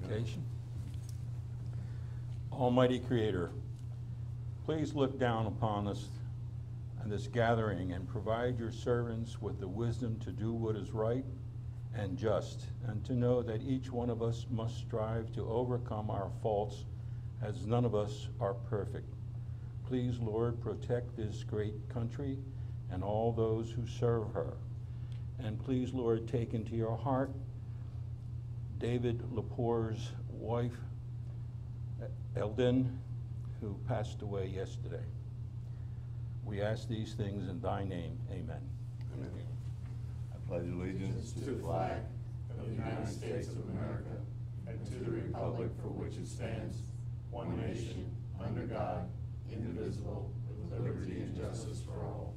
invocation. Almighty Creator, please look down upon us and this gathering and provide your servants with the wisdom to do what is right and just, and to know that each one of us must strive to overcome our faults, as none of us are perfect. Please, Lord, protect this great country and all those who serve her. And please, Lord, take into your heart David Lepore's wife, Eldin, who passed away yesterday. We ask these things in thy name. Amen. Amen. I pledge allegiance to the flag of the United States of America and to the republic for which it stands, one nation, under God, indivisible, with liberty and justice for all.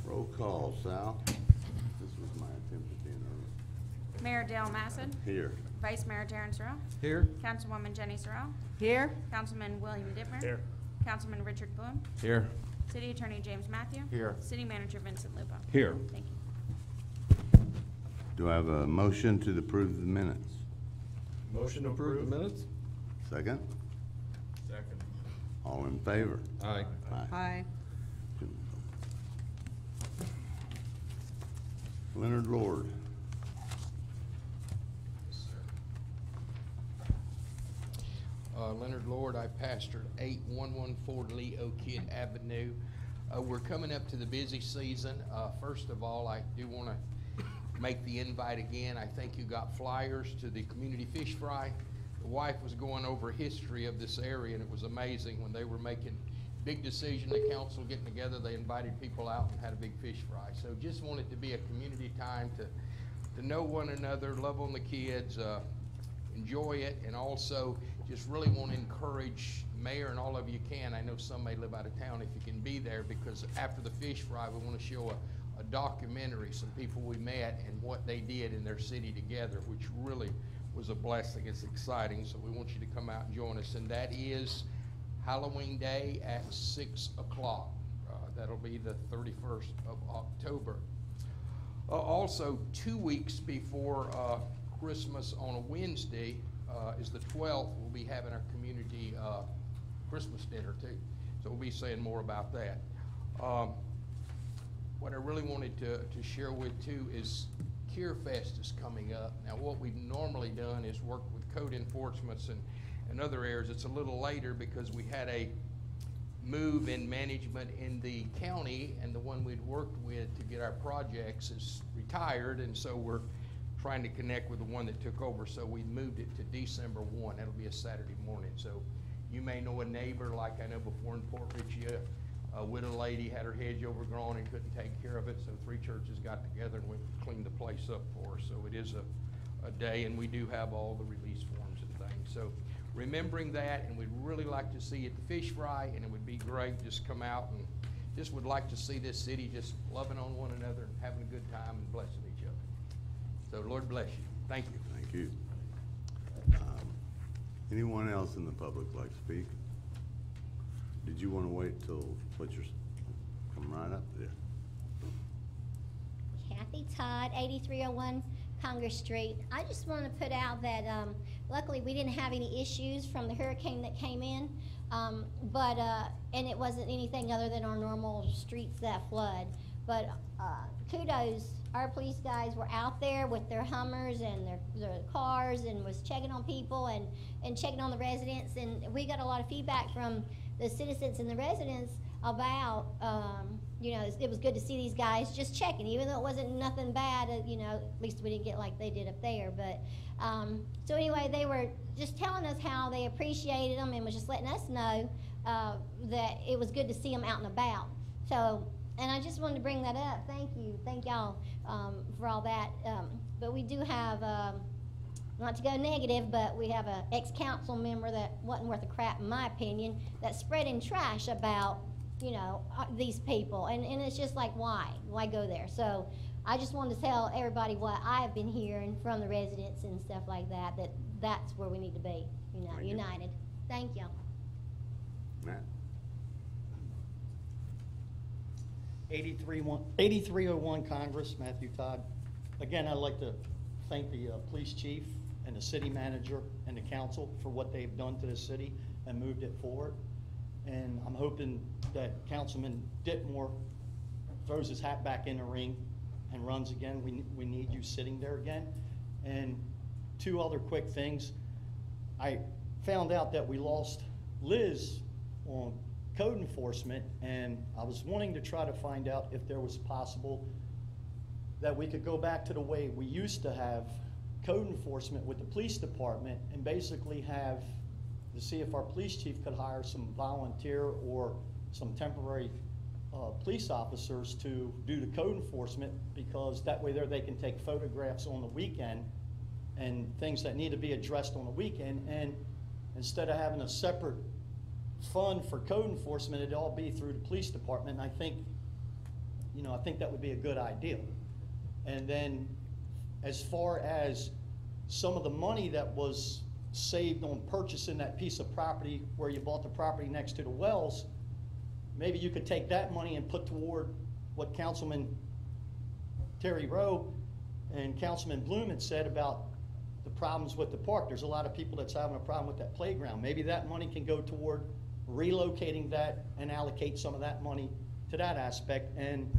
Roll call, Sal. This was my attempt at being early. Mayor Dale Masson. Here. Vice Mayor Terrence Seating. Here. Councilwoman Jenny Sorrell. Here. Councilman William Dittmer. Here. Councilman Richard Boone. Here. City Attorney James Matthew. Here. City Manager Vincent Lupo. Here. Thank you. Do I have a motion to approve the minutes? Motion to approve the minutes? Second? Second. All in favor? Aye. Aye. Leonard Lord. Leonard Lord, I pastored 8114 Lee O'Kidd Avenue. We're coming up to the busy season. First of all, I do want to make the invite again. I think you got flyers to the community fish fry. The wife was going over history of this area, and it was amazing when they were making big decision, the council getting together, they invited people out and had a big fish fry. So just wanted to be a community time to know one another, love on the kids, enjoy it, and also just really want to encourage Mayor and all of you can. I know some may live out of town if you can be there, because after the fish fry, we want to show a documentary, some people we met and what they did in their city together, which really was a blessing. It's exciting, so we want you to come out and join us. And that is Halloween Day at 6 o'clock. That'll be the 31st of October. Also, 2 weeks before Christmas on a Wednesday is the 12th. We'll be having our community Christmas dinner too. So we'll be saying more about that. What I really wanted to share with too is Cure Fest is coming up. Now what we've normally done is work with code enforcements and other areas. It's a little later because we had a move in management in the county, and the one we'd worked with to get our projects is retired, and so we're trying to connect with the one that took over. So we moved it to December 1. That'll be a Saturday morning. So you may know a neighbor, like I know before in Port Richey, a widow lady had her hedge overgrown and couldn't take care of it, so 3 churches got together and we cleaned the place up for her. So it is a day, and we do have all the release forms and things. So remembering that, and we'd really like to see you at the fish fry, and it would be great. Just come out, and just would like to see this city just loving on one another and having a good time and blessing each other. So Lord bless you. Thank you. Thank you. Anyone else in the public like to speak? Did you want to wait till Fletcher's come right up there? Kathy Todd, 8301 Congress Street. I just want to put out that luckily we didn't have any issues from the hurricane that came in, and it wasn't anything other than our normal streets that flood. But kudos, our police guys were out there with their Hummers and their cars and was checking on people and checking on the residents, and we got a lot of feedback from the citizens and the residents about, it was good to see these guys just checking, even though it wasn't nothing bad, at least we didn't get like they did up there. But so anyway, they were just telling us how they appreciated them and was just letting us know that it was good to see them out and about. So, and I just wanted to bring that up. Thank you. Thank y'all for all that. But we do have, not to go negative, but we have an ex-council member that wasn't worth a crap, in my opinion, that's spreading trash about, these people. And it's just like, why? Why go there? So I just wanted to tell everybody what I've been hearing from the residents and stuff like that, that's where we need to be, united. Thank you. Matt? 8301 Congress, Matthew Todd. Again, I'd like to thank the police chief and the city manager and the council for what they've done to the city and moved it forward. And I'm hoping that Councilman Ditmore throws his hat back in the ring and runs again. We need you sitting there again. And two other quick things. I found out that we lost Liz on code enforcement, and I was wanting to try to find out if there was possible that we could go back to the way we used to have code enforcement with the police department and basically have to see if our police chief could hire some volunteer or some temporary police officers to do the code enforcement, because that way there they can take photographs on the weekend and things that need to be addressed on the weekend, and instead of having a separate fund for code enforcement, it'd all be through the police department. And I think, I think that would be a good idea. And then as far as some of the money that was saved on purchasing that piece of property where you bought the property next to the wells, maybe you could take that money and put toward what Councilman Terry Rowe and Councilman Bloom had said about the problems with the park. There's a lot of people that's having a problem with that playground. Maybe that money can go toward relocating that and allocate some of that money to that aspect. And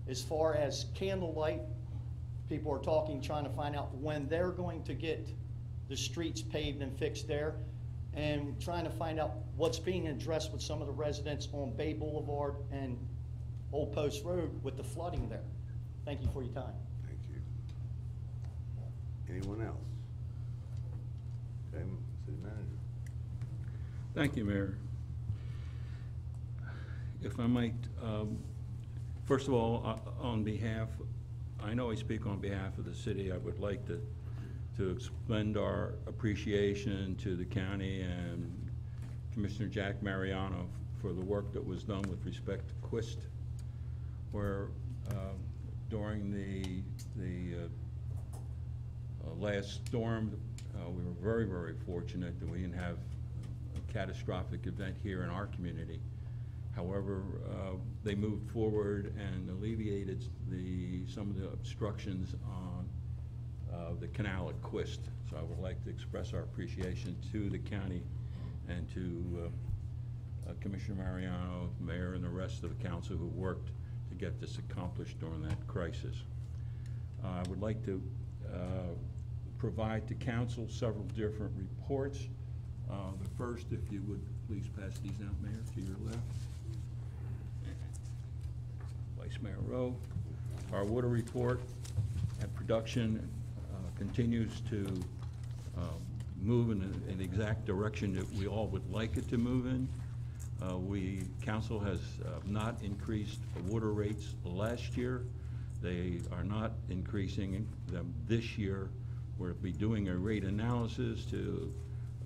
as far as candlelight, people are talking, trying to find out when they're going to get the streets paved and fixed there, and trying to find out what's being addressed with some of the residents on Bay Boulevard and Old Post Road with the flooding there. Thank you for your time. Thank you. Anyone else? Okay, City Manager. Thank you, Mayor. If I might, first of all, on behalf, I know I speak on behalf of the city, I would like to extend our appreciation to the county and Commissioner Jack Mariano for the work that was done with respect to Quist, where during the last storm, we were very, very fortunate that we didn't have a catastrophic event here in our community. However, they moved forward and alleviated some of the obstructions on the canal at Quist. So I would like to express our appreciation to the county and to Commissioner Mariano, Mayor, and the rest of the council who worked to get this accomplished during that crisis. I would like to provide to council several different reports. The first, if you would please pass these out, Mayor, to your left. Vice Mayor Rowe. Our water report and production continues to move in the exact direction that we all would like it to move in. Council has not increased the water rates last year. They are not increasing them this year. We'll be doing a rate analysis to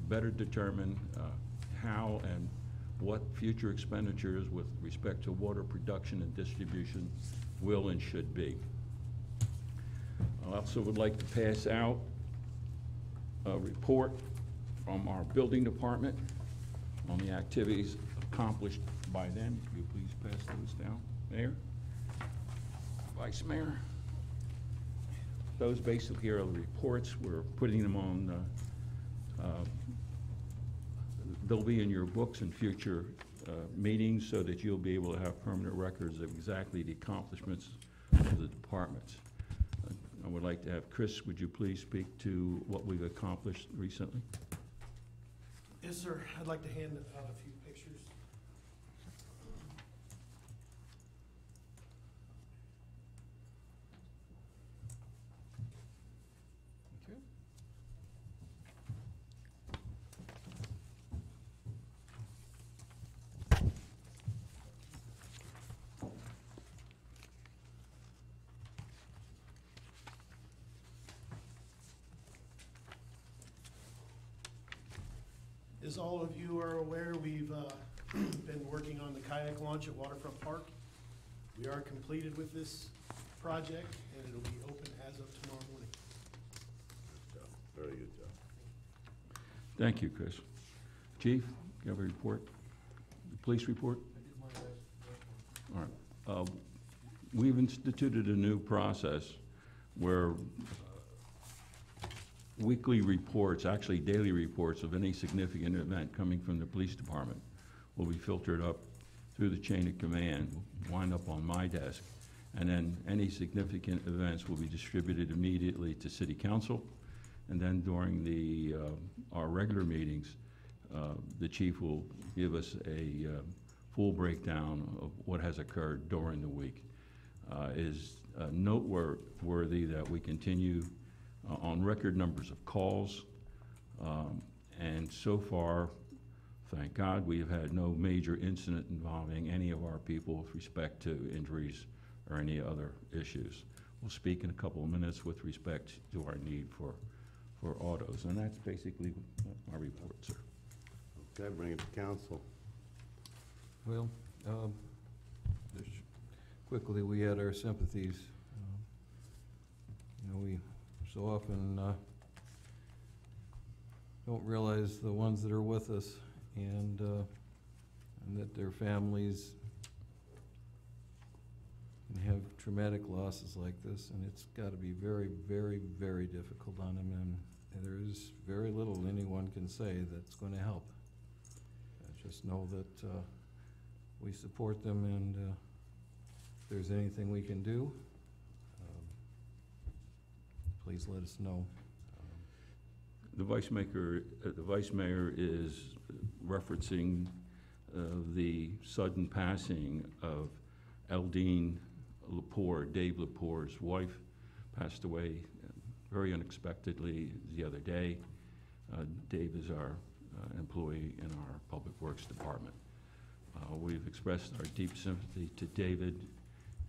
better determine how and what future expenditures with respect to water production and distribution will and should be. I also would like to pass out a report from our building department on the activities accomplished by them. If you please pass those down, Mayor, Vice Mayor. Those basically are the reports. We're putting them on, they'll be in your books in future meetings so that you'll be able to have permanent records of exactly the accomplishments of the departments. I would like to have Chris, would you please speak to what we've accomplished recently? Yes, sir. I'd like to hand out a few pictures. Okay. As all of you are aware, we've been working on the kayak launch at Waterfront Park. We are completed with this project, and it'll be open as of tomorrow morning. Good job. Very good job. Thank you, Chris. Chief, you have a report? The police report? All right. We've instituted a new process where weekly reports, actually daily reports of any significant event coming from the police department will be filtered up through the chain of command, wind up on my desk, and then any significant events will be distributed immediately to city council. And then during our regular meetings, the chief will give us a full breakdown of what has occurred during the week. It is noteworthy that we continue on record numbers of calls, and so far, thank God, we have had no major incident involving any of our people with respect to injuries or any other issues. We'll speak in a couple of minutes with respect to our need for autos, and that's basically my report, sir. Okay, bring it to council. Well, just quickly, we had our sympathies. We so often don't realize the ones that are with us and that their families can have traumatic losses like this, and it's got to be very, very, very difficult on them, and there is very little anyone can say that's going to help. Just know that we support them, and if there's anything we can do, please let us know. The vice mayor is referencing the sudden passing of Eldine Lepore. Dave Lepore's wife passed away very unexpectedly the other day. Dave is our employee in our Public Works Department. We've expressed our deep sympathy to David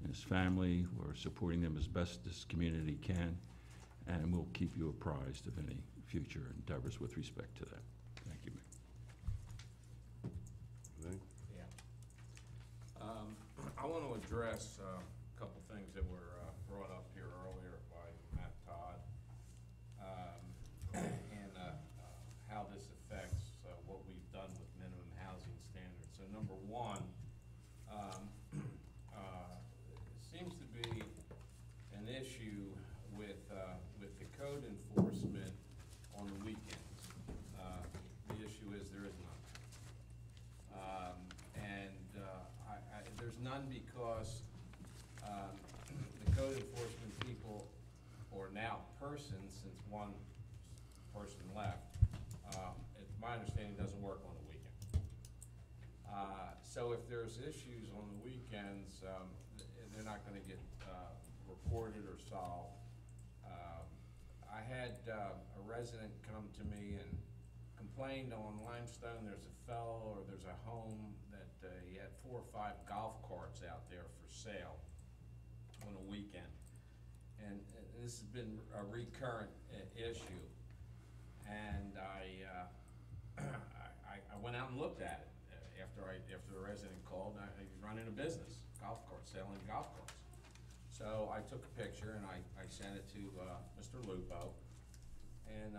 and his family. We're supporting them as best this community can, and we'll keep you apprised of any future endeavors with respect to that. Thank you, Mayor. Okay. Yeah. I want to address a couple things that were brought up here earlier by Matt Todd, and how this affects what we've done with minimum housing standards. So number one, seems to be an issue with the code enforcement on the weekends. The issue is there is none. There's none because the code enforcement people, or now persons, since one person left, it's my understanding doesn't work on the weekend. So if there's issues on the weekends, they're not going to get reported or solved. I had a resident come to me and complained on Limestone there's a fellow, or there's a home that he had 4 or 5 golf carts out there for sale on a weekend. And this has been a recurrent issue. And I went out and looked at it after the resident called. He's running a business, golf cart, selling golf carts. So I took a picture and I sent it to Mr. Lupo, and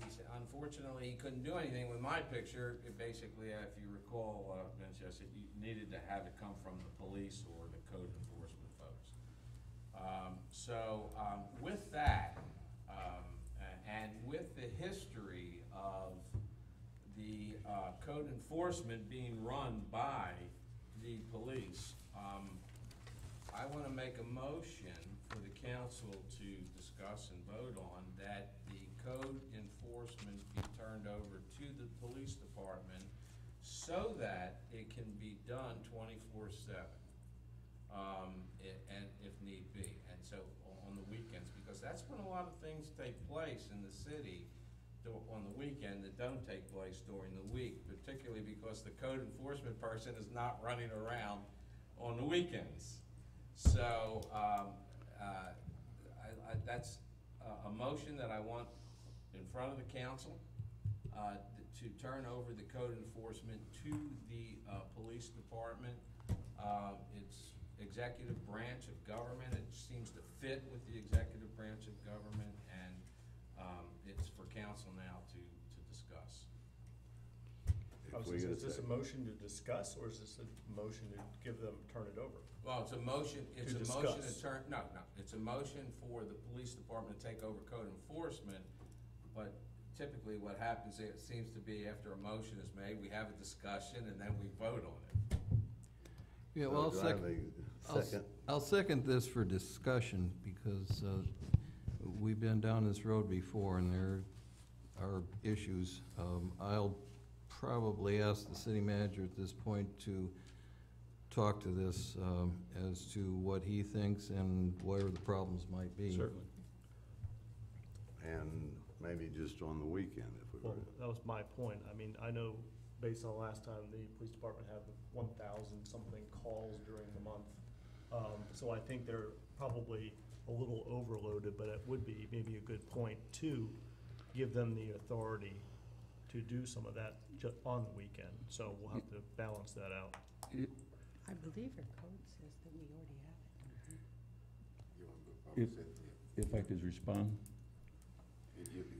he said, unfortunately, he couldn't do anything with my picture. It basically, if you recall, Vince, I said you needed to have it come from the police or the code enforcement folks. With that, and with the history of the code enforcement being run by the police, I want to make a motion for the council to discuss and vote on that the code enforcement be turned over to the police department so that it can be done 24/7, and if need be, and so on the weekends, because that's when a lot of things take place in the city on the weekend that don't take place during the week, particularly because the code enforcement person is not running around on the weekends. So that's a motion that I want in front of the council to turn over the code enforcement to the police department. It's executive branch of government. It seems to fit with the executive branch of government, and it's for council now to discuss. if we get a Is this a second. motion to discuss, or is this a motion to give them, turn it over? Well, it's a motion To to discuss. turn, no, it's a motion for the police department to take over code enforcement, but typically what happens, it seems to be after a motion is made, we have a discussion and then we vote on it. Yeah, well, So do I have a second? I'll second this for discussion, because we've been down this road before, and there are issues. I'll probably ask the city manager at this point to talk to this as to what he thinks and where the problems might be. Certainly. And maybe just on the weekend if we were. Well, that was my point. I mean, I know based on last time, the police department had 1,000 something calls during the month. So I think they're probably a little overloaded, but it would be maybe a good point to give them the authority to do some of that on the weekend. So we'll have to balance that out. I believe our code says that we already have it. If I could respond.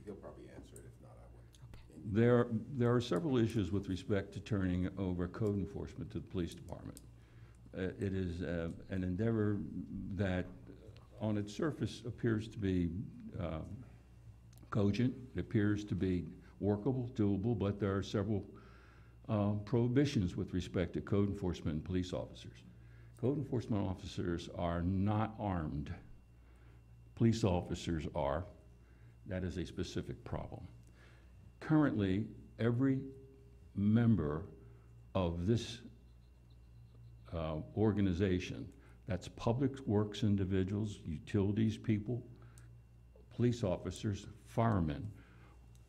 You'll probably answer it, if not, I would. There are several issues with respect to turning over code enforcement to the police department. It is an endeavor that on its surface appears to be cogent, it appears to be workable, doable, but there are several prohibitions with respect to code enforcement and police officers. Code enforcement officers are not armed. Police officers are. That is a specific problem. Currently, every member of this organization, that's public works individuals, utilities people, police officers, firemen,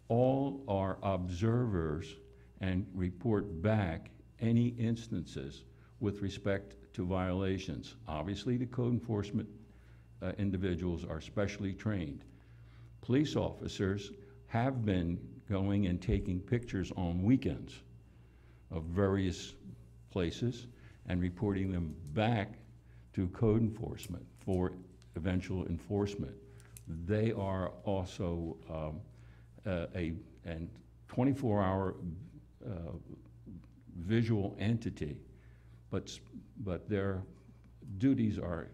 all are observers and report back any instances with respect to violations. Obviously, the code enforcement individuals are specially trained. Police officers have been going and taking pictures on weekends of various places and reporting them back to code enforcement for eventual enforcement. They are also a 24-hour visual entity, but their duties are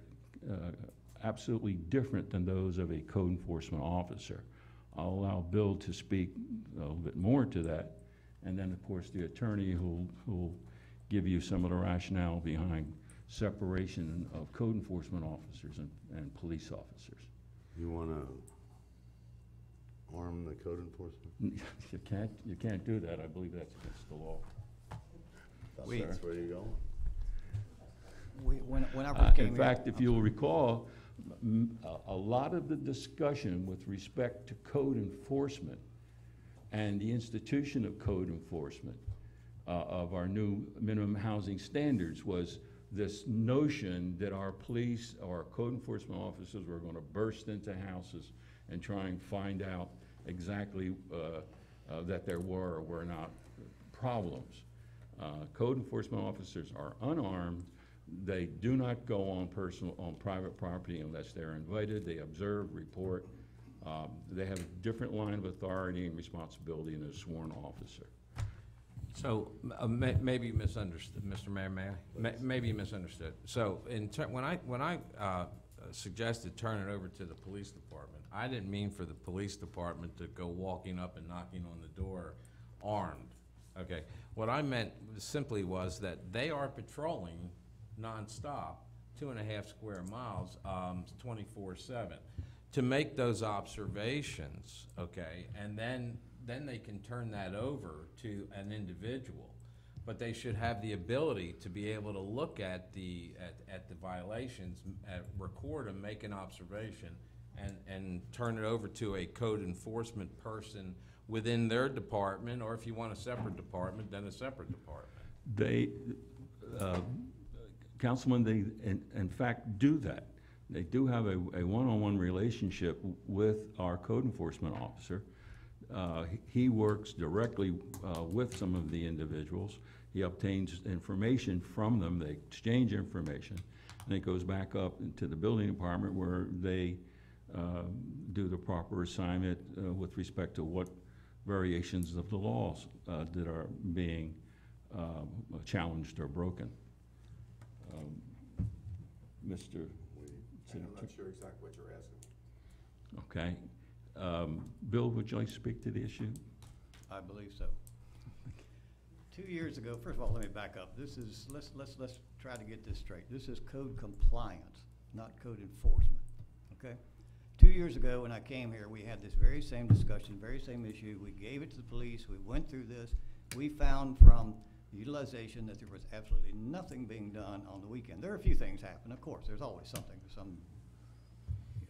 absolutely different than those of a code enforcement officer. I'll allow Bill to speak a little bit more to that, and then, of course, the attorney who'll give you some of the rationale behind separation of code enforcement officers and police officers. You wanna arm the code enforcement? You can't do that. I believe that's against the law. That's where you're going? Whenever we came In here. fact, if you'll recall, a lot of the discussion with respect to code enforcement and the institution of code enforcement of our new minimum housing standards was this notion that our police or code enforcement officers were going to burst into houses and try and find out exactly that there were or were not problems. Code enforcement officers are unarmed. They do not go on private property unless they're invited. They observe, report. They have a different line of authority and responsibility than a sworn officer. So, maybe you misunderstood, Mr. Mayor, maybe you misunderstood. So, when I suggested turn it over to the police department, I didn't mean for the police department to go walking up and knocking on the door armed, okay? What I meant simply was that they are patrolling nonstop, 2.5 square miles, 24/7, to make those observations, okay? And then they can turn that over to an individual. But they should have the ability to be able to look at the violations, record them, make an observation, and turn it over to a code enforcement person within their department, or if you want a separate department, then a separate department. They, Councilman, they in fact do that. They do have a one-on-one relationship with our code enforcement officer. He works directly with some of the individuals. He obtains information from them. They exchange information, and it goes back up into the building department where they do the proper assignment with respect to what variations of the laws that are being challenged or broken. Mr. I'm not sure exactly what you're asking. Okay. Bill, would you like to speak to the issue? I believe so. 2 years ago, first of all, let me back up. This is, let's try to get this straight. This is code compliance, not code enforcement, okay? 2 years ago, when I came here, we had this very same discussion, very same issue. We gave it to the police, we went through this. We found from utilization that there was absolutely nothing being done on the weekend. There are a few things happen, of course, there's always something,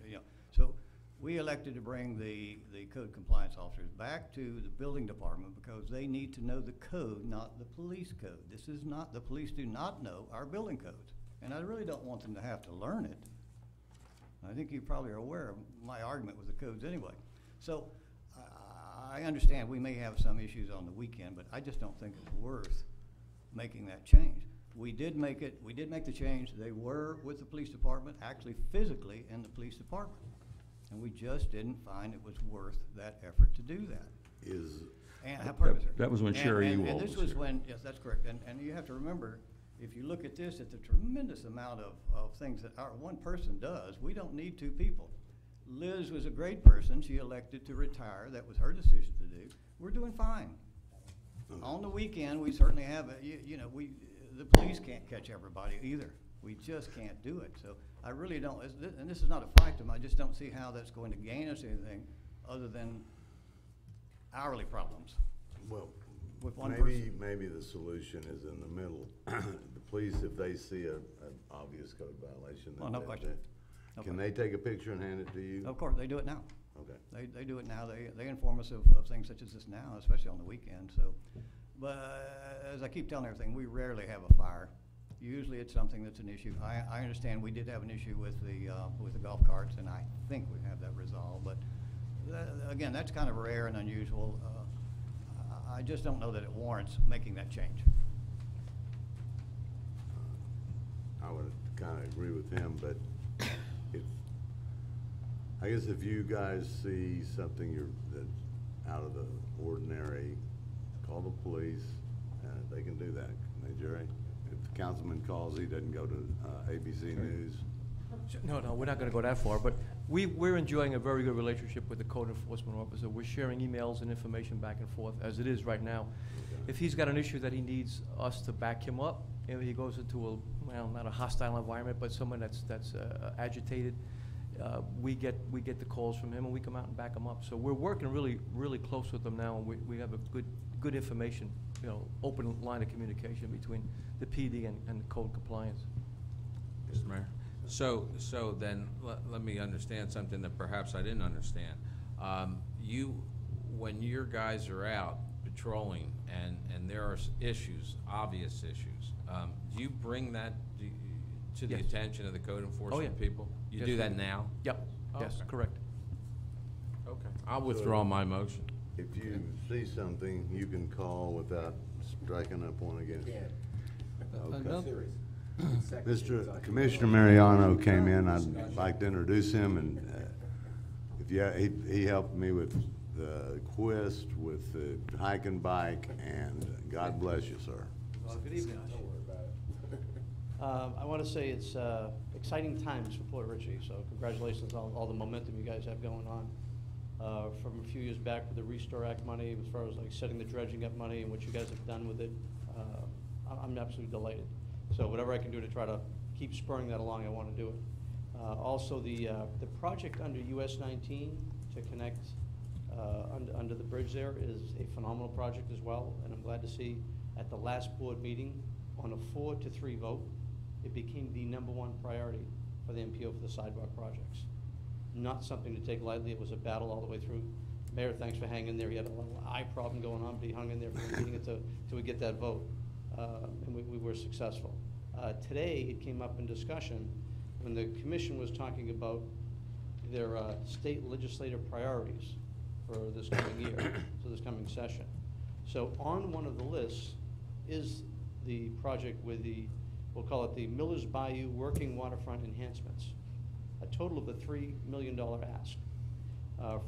you know. So we elected to bring the code compliance officers back to the building department because they need to know the code, not the police code. This is not, the police do not know our building codes, and I really don't want them to have to learn it. I think you probably are aware of my argument with the codes anyway. So I understand we may have some issues on the weekend, but I just don't think it's worth making that change. We did make the change. They were with the police department, actually physically in the police department. And we just didn't find it was worth that effort to do that. That was when Sherry Ewald And this was here. when, yes, that's correct. And you have to remember, if you look at this, at the tremendous amount of things that our one person does, we don't need two people. Liz was a great person. She elected to retire. That was her decision to do. We're doing fine. On the weekend, we certainly have, the police can't catch everybody either. We just can't do it. So I really don't, and this is not a fight to them, I just don't see how that's going to gain us anything other than hourly problems. Well, with one person. maybe the solution is in the middle. The police, if they see an obvious code violation, Well, no question. Can they take a picture and hand it to you? Of course, they do it now. Okay. They do it now. They inform us of things such as this now, especially on the weekend. So, but as I keep telling everything, we rarely have a fire. Usually it's something that's an issue. I understand we did have an issue with the golf carts, and I think we have that resolved. But again, that's kind of rare and unusual. I just don't know that it warrants making that change. I would kind of agree with him, but I guess if you guys see something that's out of the ordinary, call the police, and they can do that. Can they, Jerry? If the councilman calls, he doesn't go to ABC News. No, we're not going to go that far, but we're enjoying a very good relationship with the code enforcement officer. We're sharing emails and information back and forth, as it is right now. Okay. If he's got an issue that he needs us to back him up, if he goes into not a hostile environment, but someone that's agitated, we get the calls from him, and we come out and back him up. So we're working really close with them now, and we have a good information, open line of communication between the PD and the code compliance. Mr. Mayor? So then, let me understand something that perhaps I didn't understand. When your guys are out patrolling and there are issues, obvious issues, do you bring that to the Yes. attention of the code enforcement yeah. people? You Yes, do we that do. now? Yep, yes, Okay. correct. Okay. I'll withdraw my motion. If you see something, you can call without striking a point against it. Okay. Mr. Commissioner Mariano came in. I'd like to introduce him, and he helped me with the quest, with the hike and bike, and God bless you, sir. Well, good evening. I want to say it's exciting times for Port Richey, so congratulations on all the momentum you guys have going on. From a few years back with the Restore Act money, as far as like setting the dredging up money and what you guys have done with it, I'm absolutely delighted. So whatever I can do to try to keep spurring that along, I want to do it. Also, the project under US 19 to connect under the bridge there is a phenomenal project as well, and I'm glad to see at the last board meeting, on a 4-3 vote, it became the #1 priority for the MPO for the sidewalk projects. Not something to take lightly. It was a battle all the way through. Mayor, thanks for hanging there. He had a little eye problem going on, but he hung in there for the meeting until we get that vote, and we were successful. Today, it came up in discussion when the commission was talking about their state legislative priorities for this coming year, so this coming session. So on one of the lists is the project with we'll call it the Miller's Bayou Working Waterfront Enhancements, a total of a $3 million ask.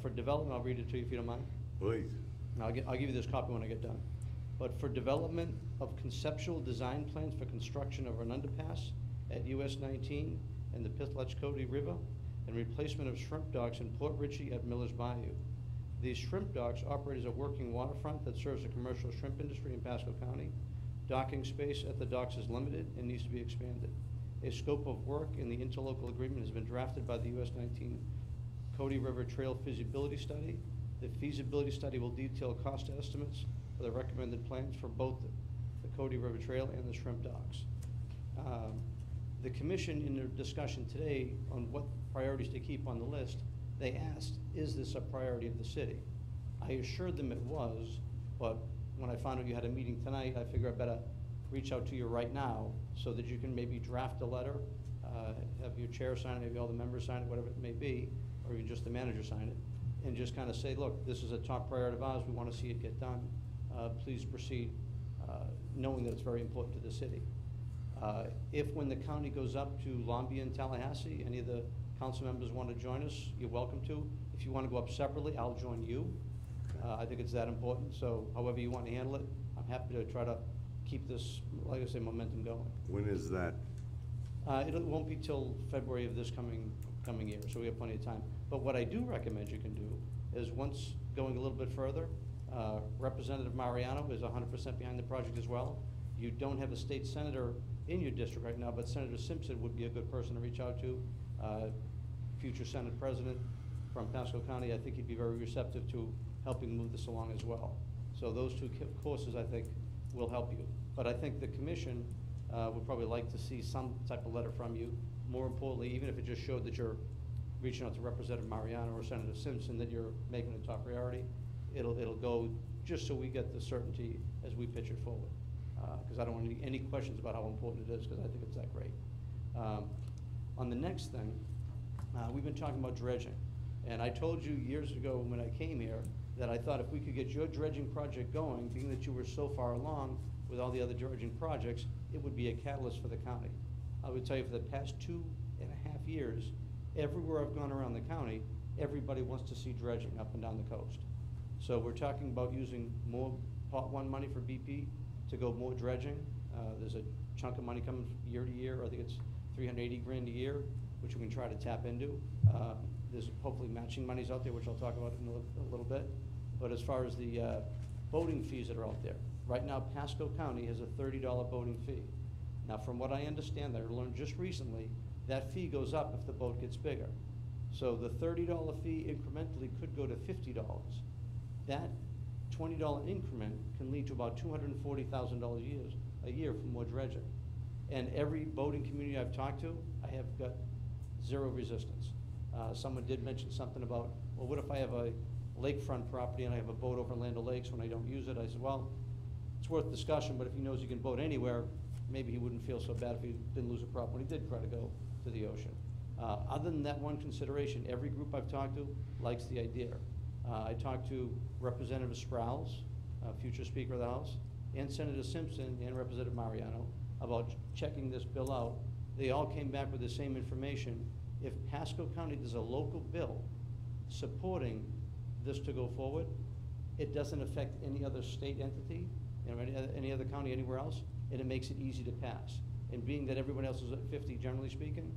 For development, I'll read it to you if you don't mind. Please. and I'll give you this copy when I get done. But for development of conceptual design plans for construction of an underpass at US 19 and the Pithlech River, and replacement of shrimp docks in Port Richey at Miller's Bayou. These shrimp docks operate as a working waterfront that serves the commercial shrimp industry in Pasco County. Docking space at the docks is limited and needs to be expanded. A scope of work in the interlocal agreement has been drafted by the US 19 Cody River Trail Feasibility Study. The feasibility study will detail cost estimates for the recommended plans for both the Cody River Trail and the shrimp docks. The commission, in their discussion today on what priorities to keep on the list, they asked, is this a priority of the city? I assured them it was, but when I found out you had a meeting tonight, I figured I better reach out to you right now so that you can maybe draft a letter, have your chair sign it, maybe all the members sign it, whatever it may be, or even just the manager sign it, and just kind of say, look, this is a top priority of ours, we want to see it get done. Please proceed, knowing that it's very important to the city. If when the county goes up to Longview and Tallahassee, any of the council members want to join us, you're welcome to. If you want to go up separately, I'll join you. I think it's that important, so however you want to handle it, I'm happy to try to keep this, like I say, momentum going. When is that? It won't be till February of this coming year, so we have plenty of time. But what I do recommend you can do is, once going a little bit further, Representative Mariano is 100% behind the project as well. You don't have a state senator in your district right now, but Senator Simpson would be a good person to reach out to. Future Senate President from Pasco County, I think he'd be very receptive to helping move this along as well. So those two courses, I think, will help you. But I think the commission would probably like to see some type of letter from you. More importantly, even if it just showed that you're reaching out to Representative Mariano or Senator Simpson, that you're making it a top priority, it'll go just so we get the certainty as we pitch it forward. Because I don't want any questions about how important it is, because I think it's that great. On the next thing, we've been talking about dredging. And I told you years ago when I came here that I thought if we could get your dredging project going, being that you were so far along with all the other dredging projects, it would be a catalyst for the county. I would tell you, for the past 2.5 years, everywhere I've gone around the county, everybody wants to see dredging up and down the coast. So we're talking about using more Part 1 money for BP to go more dredging. There's a chunk of money coming year to year. I think it's $380 grand a year, which we can try to tap into. There's hopefully matching monies out there, which I'll talk about in a little bit. But as far as the boating fees that are out there, right now Pasco County has a $30 boating fee. Now, from what I understand, I learned just recently, that fee goes up if the boat gets bigger. So the $30 fee incrementally could go to $50. That $20 increment can lead to about $240,000 a year for more dredging. And every boating community I've talked to, I have got zero resistance. Someone did mention something about, well, what if I have a lakefront property and I have a boat over Land O'Lakes when I don't use it? I said, well, it's worth discussion, but if he knows he can boat anywhere, maybe he wouldn't feel so bad if he didn't lose a prop when he did try to go to the ocean. Other than that one consideration, every group I've talked to likes the idea. I talked to Representative Sprouse, future Speaker of the House, and Senator Simpson and Representative Mariano about checking this bill out. They all came back with the same information. If Pasco County does a local bill supporting this to go forward, it doesn't affect any other state entity, any other county anywhere else, and it makes it easy to pass. And being that everyone else is at 50, generally speaking,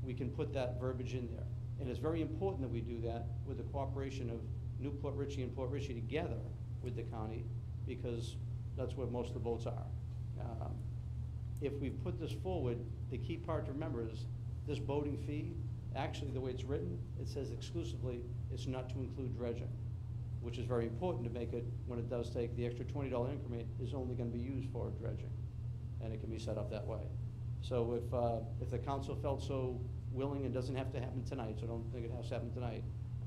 we can put that verbiage in there. And it's very important that we do that with the cooperation of Newport Richey and Port Richey together with the county, because that's where most of the boats are. If we put this forward, the key part to remember is this boating fee, actually the way it's written, it says exclusively it's not to include dredging, which is very important to make it, when it does take the extra $20 increment, is only going to be used for dredging, and it can be set up that way. So if the council felt so willing, it doesn't have to happen tonight, so I don't think it has to happen tonight,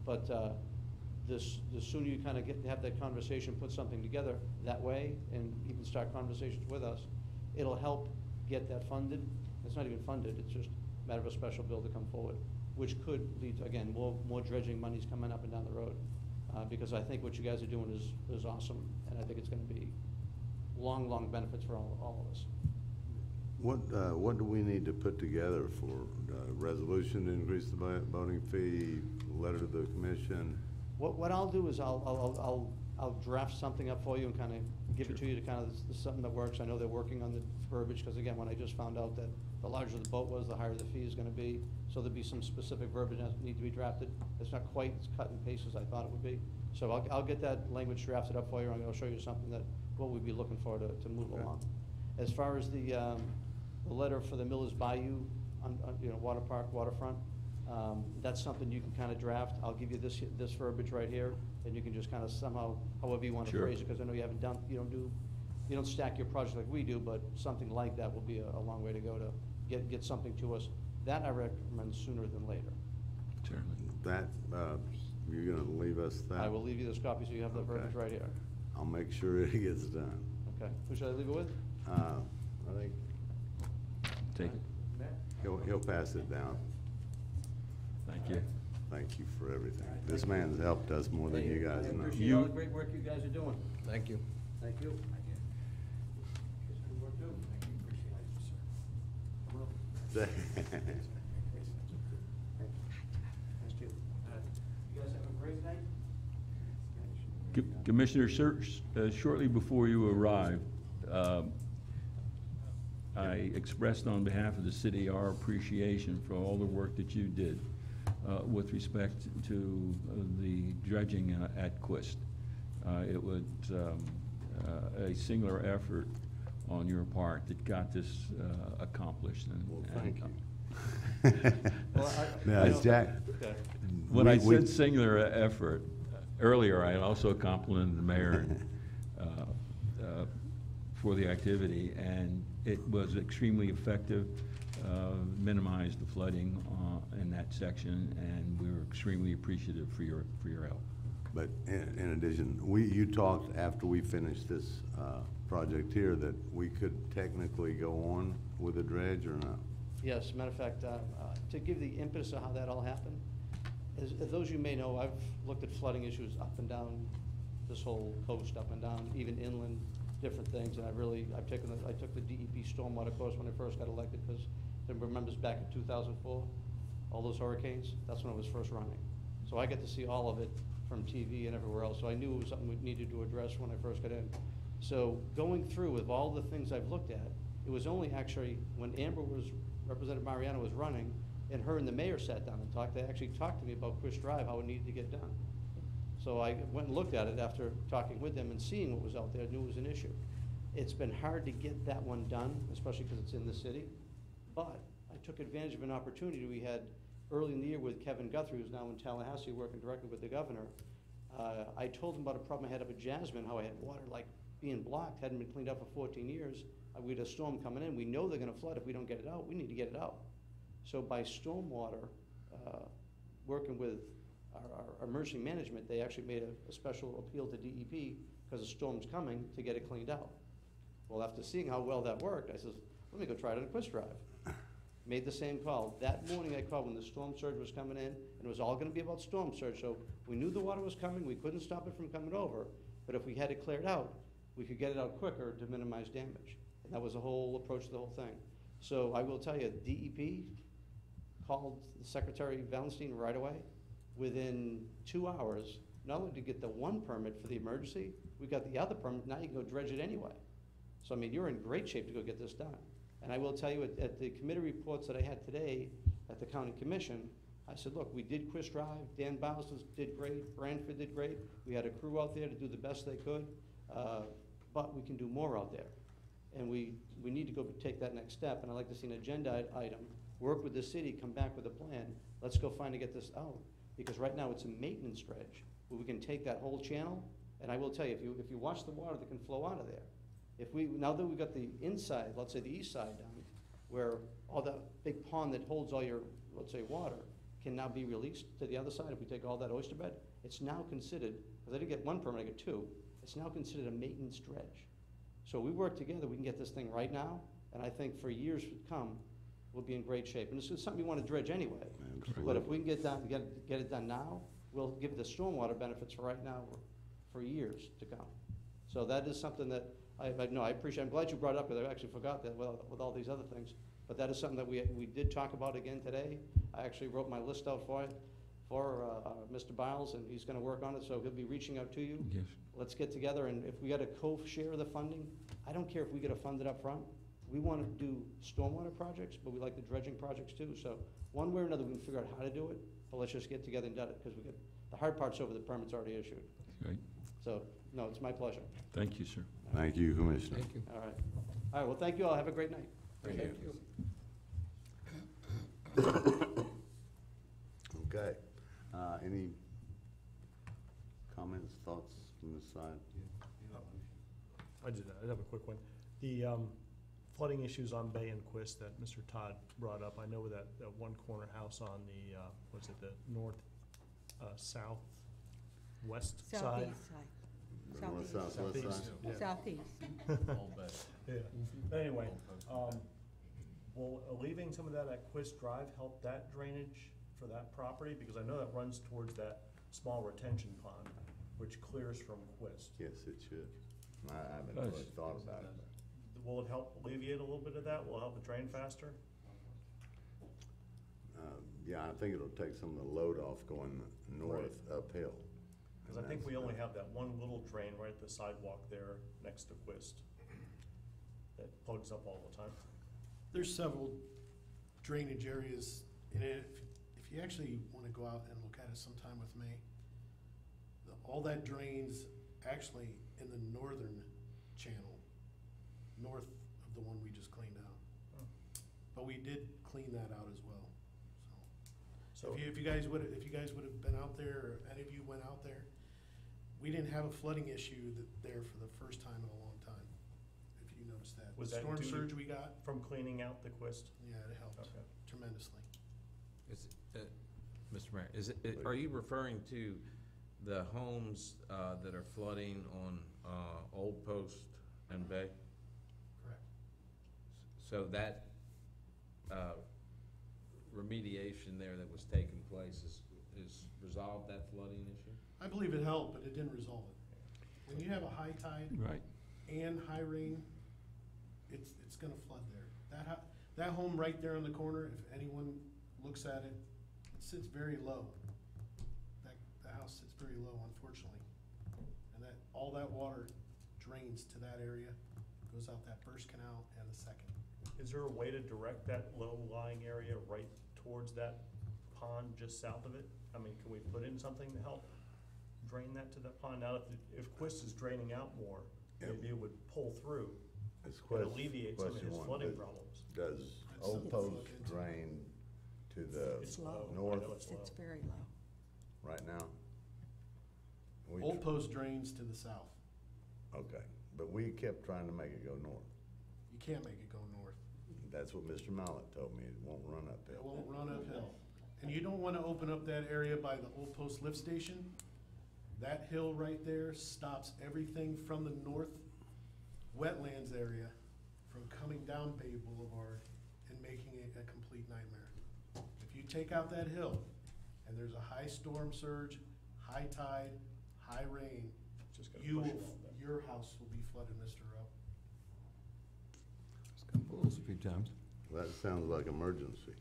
but the sooner you kind of have that conversation, put something together that way, and even start conversations with us, it'll help get that funded. It's not even funded, it's just a matter of a special bill to come forward, which could lead to, again, more dredging monies coming up and down the road. Because I think what you guys are doing is awesome, and I think it's going to be long benefits for all of us. What do we need to put together for resolution to increase the boating fee, letter to the commission? What I'll do is I'll I'll draft something up for you and kind of give it to you to kind of, something that works. I know they're working on the verbiage, because again, when I just found out that the larger the boat was, the higher the fee is gonna be. So there'll be some specific verbiage that need to be drafted. It's not quite as cut and paste as I thought it would be. So I'll get that language drafted up for you, and I'll show you something that, what we'd be looking for to move along. As far as the letter for the Miller's Bayou, you know, water park, waterfront, that's something you can kind of draft. I'll give you this verbiage right here, and you can just kind of somehow, however you want to Sure. phrase it, because I know you haven't done, you don't stack your project like we do, but something like that will be a long way to go to get something to us. That I recommend sooner than later. Certainly. That, you're gonna leave us that? I will leave you this copy so you have the Okay. verbiage right here. I'll make sure it gets done. Okay, who should I leave it with? I think Take it. he'll pass it down. Thank you. Thank you for everything. This man's helped us more than you guys I know. appreciate all the great work you guys are doing. Thank you. Thank you. You guys have a great night. Commissioner, shortly before you arrived, I expressed on behalf of the city our appreciation for all the work that you did with respect to the dredging at Quist. It was a singular effort on your part that got this accomplished. Well, thank you. Well, Now, Jack, Okay. When I we- said singular effort earlier, I also complimented the mayor for the activity, and it was extremely effective, minimized the flooding in that section, and we were extremely appreciative for your help. But in addition, you talked after we finished this project here that we could technically go on with a dredge or not? Yes, matter of fact, to give the impetus of how that all happened, as those you may know, I've looked at flooding issues up and down this whole coast, up and down, even inland, different things, and I took the DEP stormwater course when I first got elected, because everybody remembers back in 2004, all those hurricanes, that's when it was first running. So I got to see all of it from TV and everywhere else, so I knew it was something we needed to address when I first got in. So going through with all the things I've looked at, it was only actually when Representative Mariano was running, and her and the mayor sat down and talked, they actually talked to me about Chris Drive, how it needed to get done. So I went and looked at it after talking with them and seeing what was out there, knew it was an issue. It's been hard to get that one done, especially because it's in the city, but I took advantage of an opportunity we had early in the year with Kevin Guthrie, who's now in Tallahassee working directly with the governor. I told him about a problem I had up at Jasmine, how I had water like being blocked, hadn't been cleaned up for 14 years. We had a storm coming in. We know they're gonna flood if we don't get it out. We need to get it out. So by stormwater, working with our emergency management, they actually made a special appeal to DEP because the storm's coming to get it cleaned out. Well, after seeing how well that worked, I says, let me go try it on a Quist Drive. Made the same call. That morning I called when the storm surge was coming in, and it was all gonna be about storm surge, so we knew the water was coming, we couldn't stop it from coming over, but if we had it cleared out, we could get it out quicker to minimize damage. And that was the whole approach to the whole thing. So I will tell you, DEP called the Secretary Valenstein right away. Within 2 hours, not only to get the one permit for the emergency, we got the other permit, now you can go dredge it anyway. So I mean, you're in great shape to go get this done. And I will tell you, at the committee reports that I had today at the county commission, I said, look, we did Quist Drive, Dan Bowles did great, Branford did great, we had a crew out there to do the best they could, but we can do more out there. And we need to go take that next step, and I'd like to see an agenda item, work with the city, come back with a plan, let's go find to get this out. Because right now it's a maintenance dredge, where we can take that whole channel, and I will tell you, if you watch the water that can flow out of there, now that we've got the inside, let's say the east side done, where all that big pond that holds all your, let's say, water, can now be released to the other side, if we take all that oyster bed, it's now considered, because I didn't get one permit, I got two, it's now considered a maintenance dredge. So we work together, we can get this thing right now, and I think for years to come, we'll be in great shape. And this is something you want to dredge anyway. Absolutely. But if we can get it done now, we'll give the stormwater benefits for right now for years to come. So that is something that I appreciate. I'm glad you brought it up, because I actually forgot that with all these other things. But that is something that we did talk about again today. I actually wrote my list out for it. for Mr. Biles, and he's gonna work on it, so he'll be reaching out to you. Yes. Let's get together, and if we got a co-share of the funding, I don't care if we get a funded up front. We wanna do stormwater projects, but we like the dredging projects too, so one way or another, we can figure out how to do it, but let's just get together and do it, because the hard part's over, the permit's already issued. Right. So, no, it's my pleasure. Thank you, sir. Thank you, Commissioner. Thank you. All right. All right, well, thank you all. Have a great night. Thank you. Okay. Any comments, thoughts from this side? I have a quick one. The flooding issues on Bay and Quist that Mr. Todd brought up, I know that one corner house on the, what's it, the north, southwest side? Southeast side. North, Southeast. southwest side? Yeah. Southeast. Yeah. Anyway, will alleviating some of that at Quist Drive help that drainage for that property? Because I know that runs towards that small retention pond, which clears from Quist. Yes, it should. I haven't Does. really thought about it. Will it help alleviate a little bit of that? Will it help it drain faster? Yeah, I think it'll take some of the load off going north uphill. Because I think we only have that one little drain right at the sidewalk there next to Quist that plugs up all the time. There's several drainage areas in it. If you actually wanna go out and look at it sometime with me, all that drains actually in the northern channel, north of the one we just cleaned out. Oh. But we did clean that out as well, so. So, If you guys would have been out there, or any of you went out there, we didn't have a flooding issue there for the first time in a long time, if you noticed that. Was The that storm due to- surge we got, from cleaning out the Quist? yeah, it helped Okay. tremendously. Is it, Mr. Mayor, are you referring to the homes that are flooding on Old Post and Bay? Correct. So that remediation there that was taking place is resolved that flooding issue? I believe it helped, but it didn't resolve it. When you have a high tide Right. and high rain, it's gonna flood there. That home right there on the corner, if anyone looks at it, it sits very low. The house sits very low, unfortunately. And all that water drains to that area, goes out that first canal and the second. Is there a way to direct that low-lying area right towards that pond just south of it? I mean, can we put in something to help drain that to that pond? Now, if Quist is draining out more, maybe it would pull through It's and alleviate some of his flooding does- problems. Does That's Old something to look Post into. drain to the It's low. north I know it's low. It's very low. right now? We Old Post drains to the south. Okay, but we kept trying to make it go north. You can't make it go north. That's what Mr. Mallett told me, it won't run It uphill. won't run uphill. And you don't wanna open up that area by the Old Post lift station. That hill right there stops everything from the north wetlands area from coming down Bay Boulevard and making it a complete nightmare. If you take out that hill and there's a high storm surge, high tide, high rain, Just gonna push it all back. your house will be flooded, Mr. Rowe. It's come close a few times. That sounds like emergency.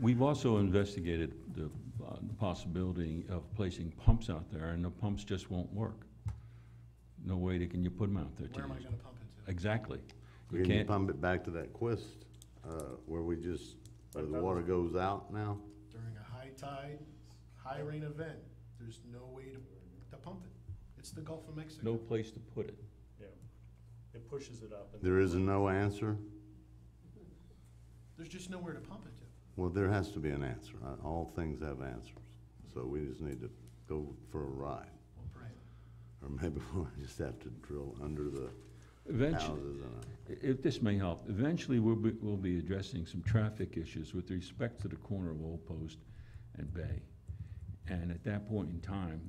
We've also investigated the possibility of placing pumps out there, and the pumps just won't work. No way can you put them out there to Where am I use. gonna pump it to? Exactly. You Can you can't, pump it back to that Quist, where where the water goes out now? During a high tide, high rain event, there's no way to pump it. It's the Gulf of Mexico. no place to put it. Yeah. It pushes it up. And There is a no answer? There's just nowhere to pump it to. Well, there has to be an answer. All things have answers. So we just need to go for a ride. We'll pray. Or maybe we'll just have to drill under the Eventually, houses if this may help, eventually we'll be addressing some traffic issues with respect to the corner of Old Post and Bay. And at that point in time,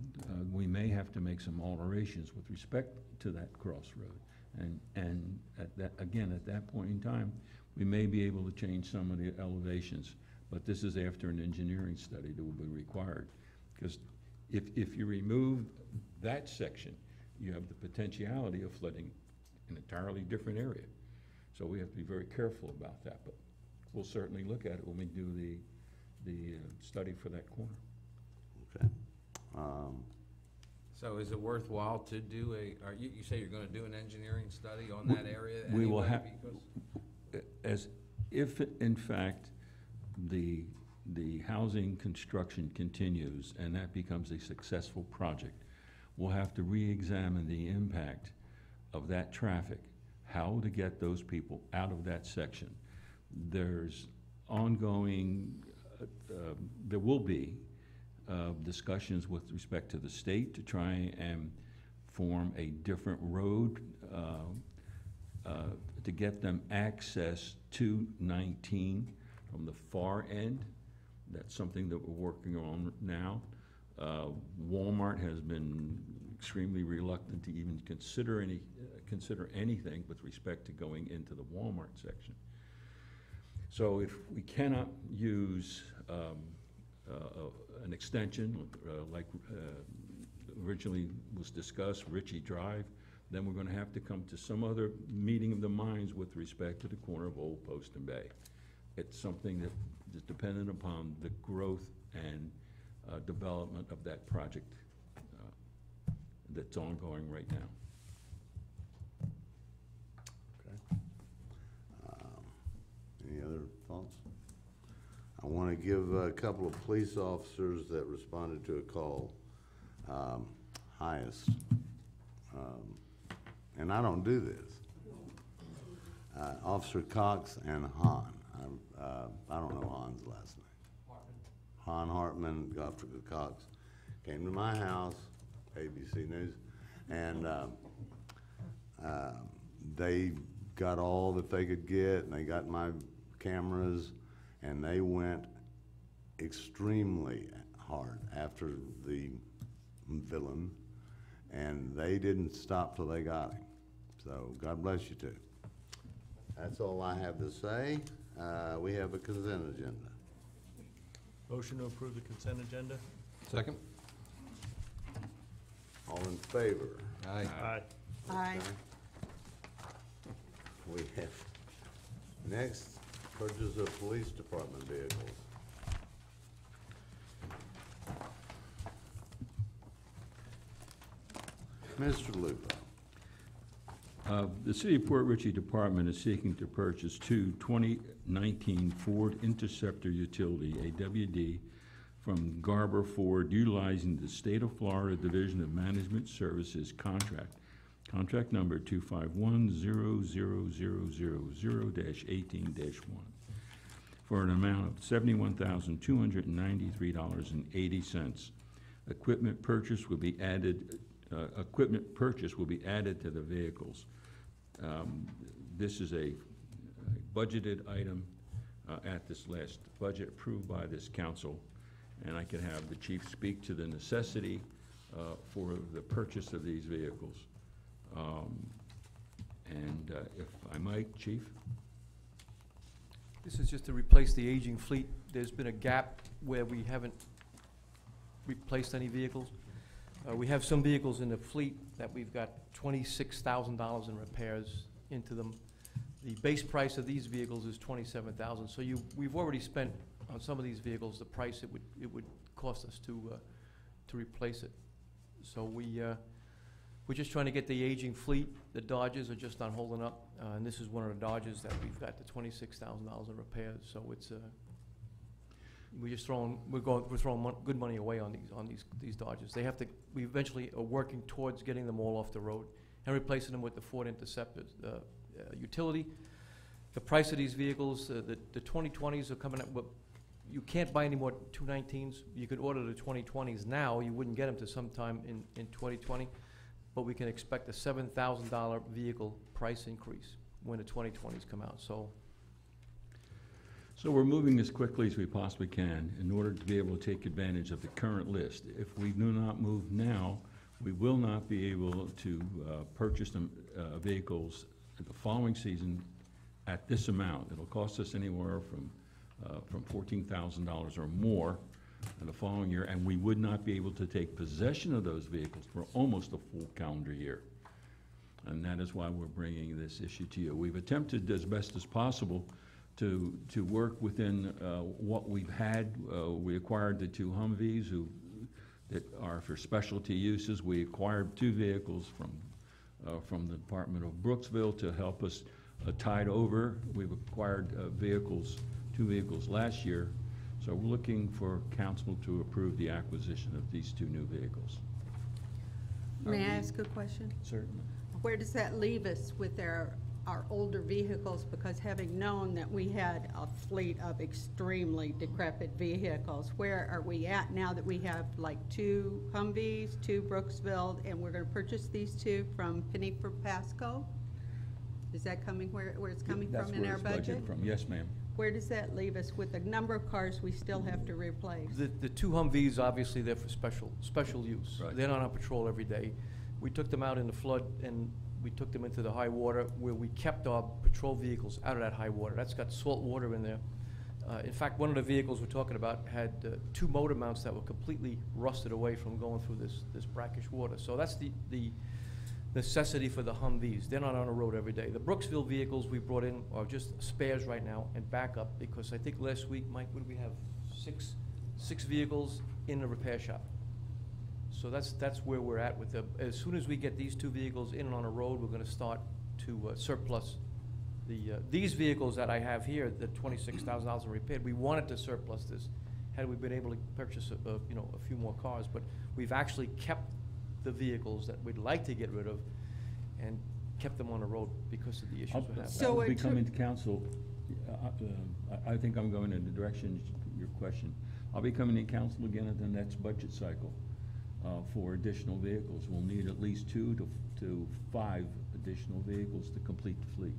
we may have to make some alterations with respect to that crossroad. And at that point in time, we may be able to change some of the elevations, but this is after an engineering study that will be required. Because if you remove that section, you have the potentiality of flooding an entirely different area. So we have to be very careful about that, but we'll certainly look at it when we do study for that corner. Okay. So is it worthwhile to do you say you're gonna do an engineering study on that area We will anyway, have, because- as if in fact the housing construction continues and that becomes a successful project, we'll have to re-examine the impact of that traffic, how to get those people out of that section. There's ongoing, there will be discussions with respect to the state to try and form a different road to get them access to 19 from the far end. That's something that we're working on now. Walmart has been extremely reluctant to even consider anything with respect to going into the Walmart section. So if we cannot use an extension like originally was discussed, Ritchie Drive, then we're going to have to come to some other meeting of the minds with respect to the corner of Old Post and Bay. It's something that is dependent upon the growth and development of that project that's ongoing right now. Okay. Any other thoughts? I want to give a couple of police officers that responded to a call, highest. And I don't do this. Officer Cox and Hahn. I don't know Hahn's last name. Han Hartman, Officer Cox, came to my house, ABC News, and they got all that they could get, and they got my cameras, and they went extremely hard after the villain, and they didn't stop till they got him. So God bless you too. That's all I have to say. We have a consent agenda. Motion to approve the consent agenda? Second? All in favor? Aye. Aye. Aye. We have next, purchase of police department vehicles. Mr. Lupo. The City of Port Richey Department is seeking to purchase two 2019 Ford Interceptor Utility, AWD, from Garber Ford, utilizing the State of Florida Division of Management Services contract number 251-00000-18-1, for an amount of $71,293.80. Equipment purchase will be added to the vehicles. This is a budgeted item at this last budget approved by this council, and I can have the chief speak to the necessity for the purchase of these vehicles. If I might, Chief? This is just to replace the aging fleet. There's been a gap where we haven't replaced any vehicles. We have some vehicles in the fleet that we've got $26,000 in repairs into them. The base price of these vehicles is $27,000. So we've already spent on some of these vehicles the price it would cost us to replace it. So we're just trying to get the aging fleet. The Dodges are just not holding up, and this is one of the Dodges that we've got the $26,000 in repairs. So it's we're throwing good money away on these Dodges. We eventually are working towards getting them all off the road and replacing them with the Ford Interceptors utility. The price of these vehicles, the 2020s are coming up. You can't buy any more 219s. You could order the 2020s now. You wouldn't get them to sometime in 2020, but we can expect a $7,000 vehicle price increase when the 2020s come out. So we're moving as quickly as we possibly can in order to be able to take advantage of the current list. If we do not move now, we will not be able to purchase them vehicles the following season at this amount. It'll cost us anywhere from $14,000 or more in the following year, and we would not be able to take possession of those vehicles for almost a full calendar year. And that is why we're bringing this issue to you. We've attempted as best as possible to work within what we've had. We acquired the 2 Humvees that are for specialty uses. We acquired 2 vehicles from the Department of Brooksville to help us tide over. We've acquired 2 vehicles last year. So we're looking for council to approve the acquisition of these 2 new vehicles. May I ask a question? Certainly. Where does that leave us with our older vehicles? Because having known that we had a fleet of extremely decrepit vehicles, where are we at now that we have like 2 Humvees, 2 Brooksville, and we're gonna purchase these 2 from Penny for Pasco? Is that coming where it's coming from in our budget? That's where it's budgeted from, yes, ma'am. Where does that leave us with the number of cars we still have to replace? The 2 Humvees, obviously, they're for special use. Right. They're not on patrol every day. We took them out in the flood, and we took them into the high water, where we kept our patrol vehicles out of that high water. That's got salt water in there. In fact, one of the vehicles we're talking about had 2 motor mounts that were completely rusted away from going through this brackish water. So that's the necessity for the Humvees. They're not on the road every day. The Brooksville vehicles we brought in are just spares right now and backup, because I think last week, Mike, what did we have? Six vehicles in the repair shop. So that's where we're at with them. As soon as we get these 2 vehicles in and on the road, we're gonna start to surplus these vehicles that I have here, the $26,000 in repair. We wanted to surplus this, had we been able to purchase a few more cars, but we've actually kept the vehicles that we'd like to get rid of and kept them on the road because of the issues we're having. So I'll be coming to council. I think I'm going in the direction of your question. I'll be coming to council again at the next budget cycle for additional vehicles. We'll need at least 2 to 5 additional vehicles to complete the fleet.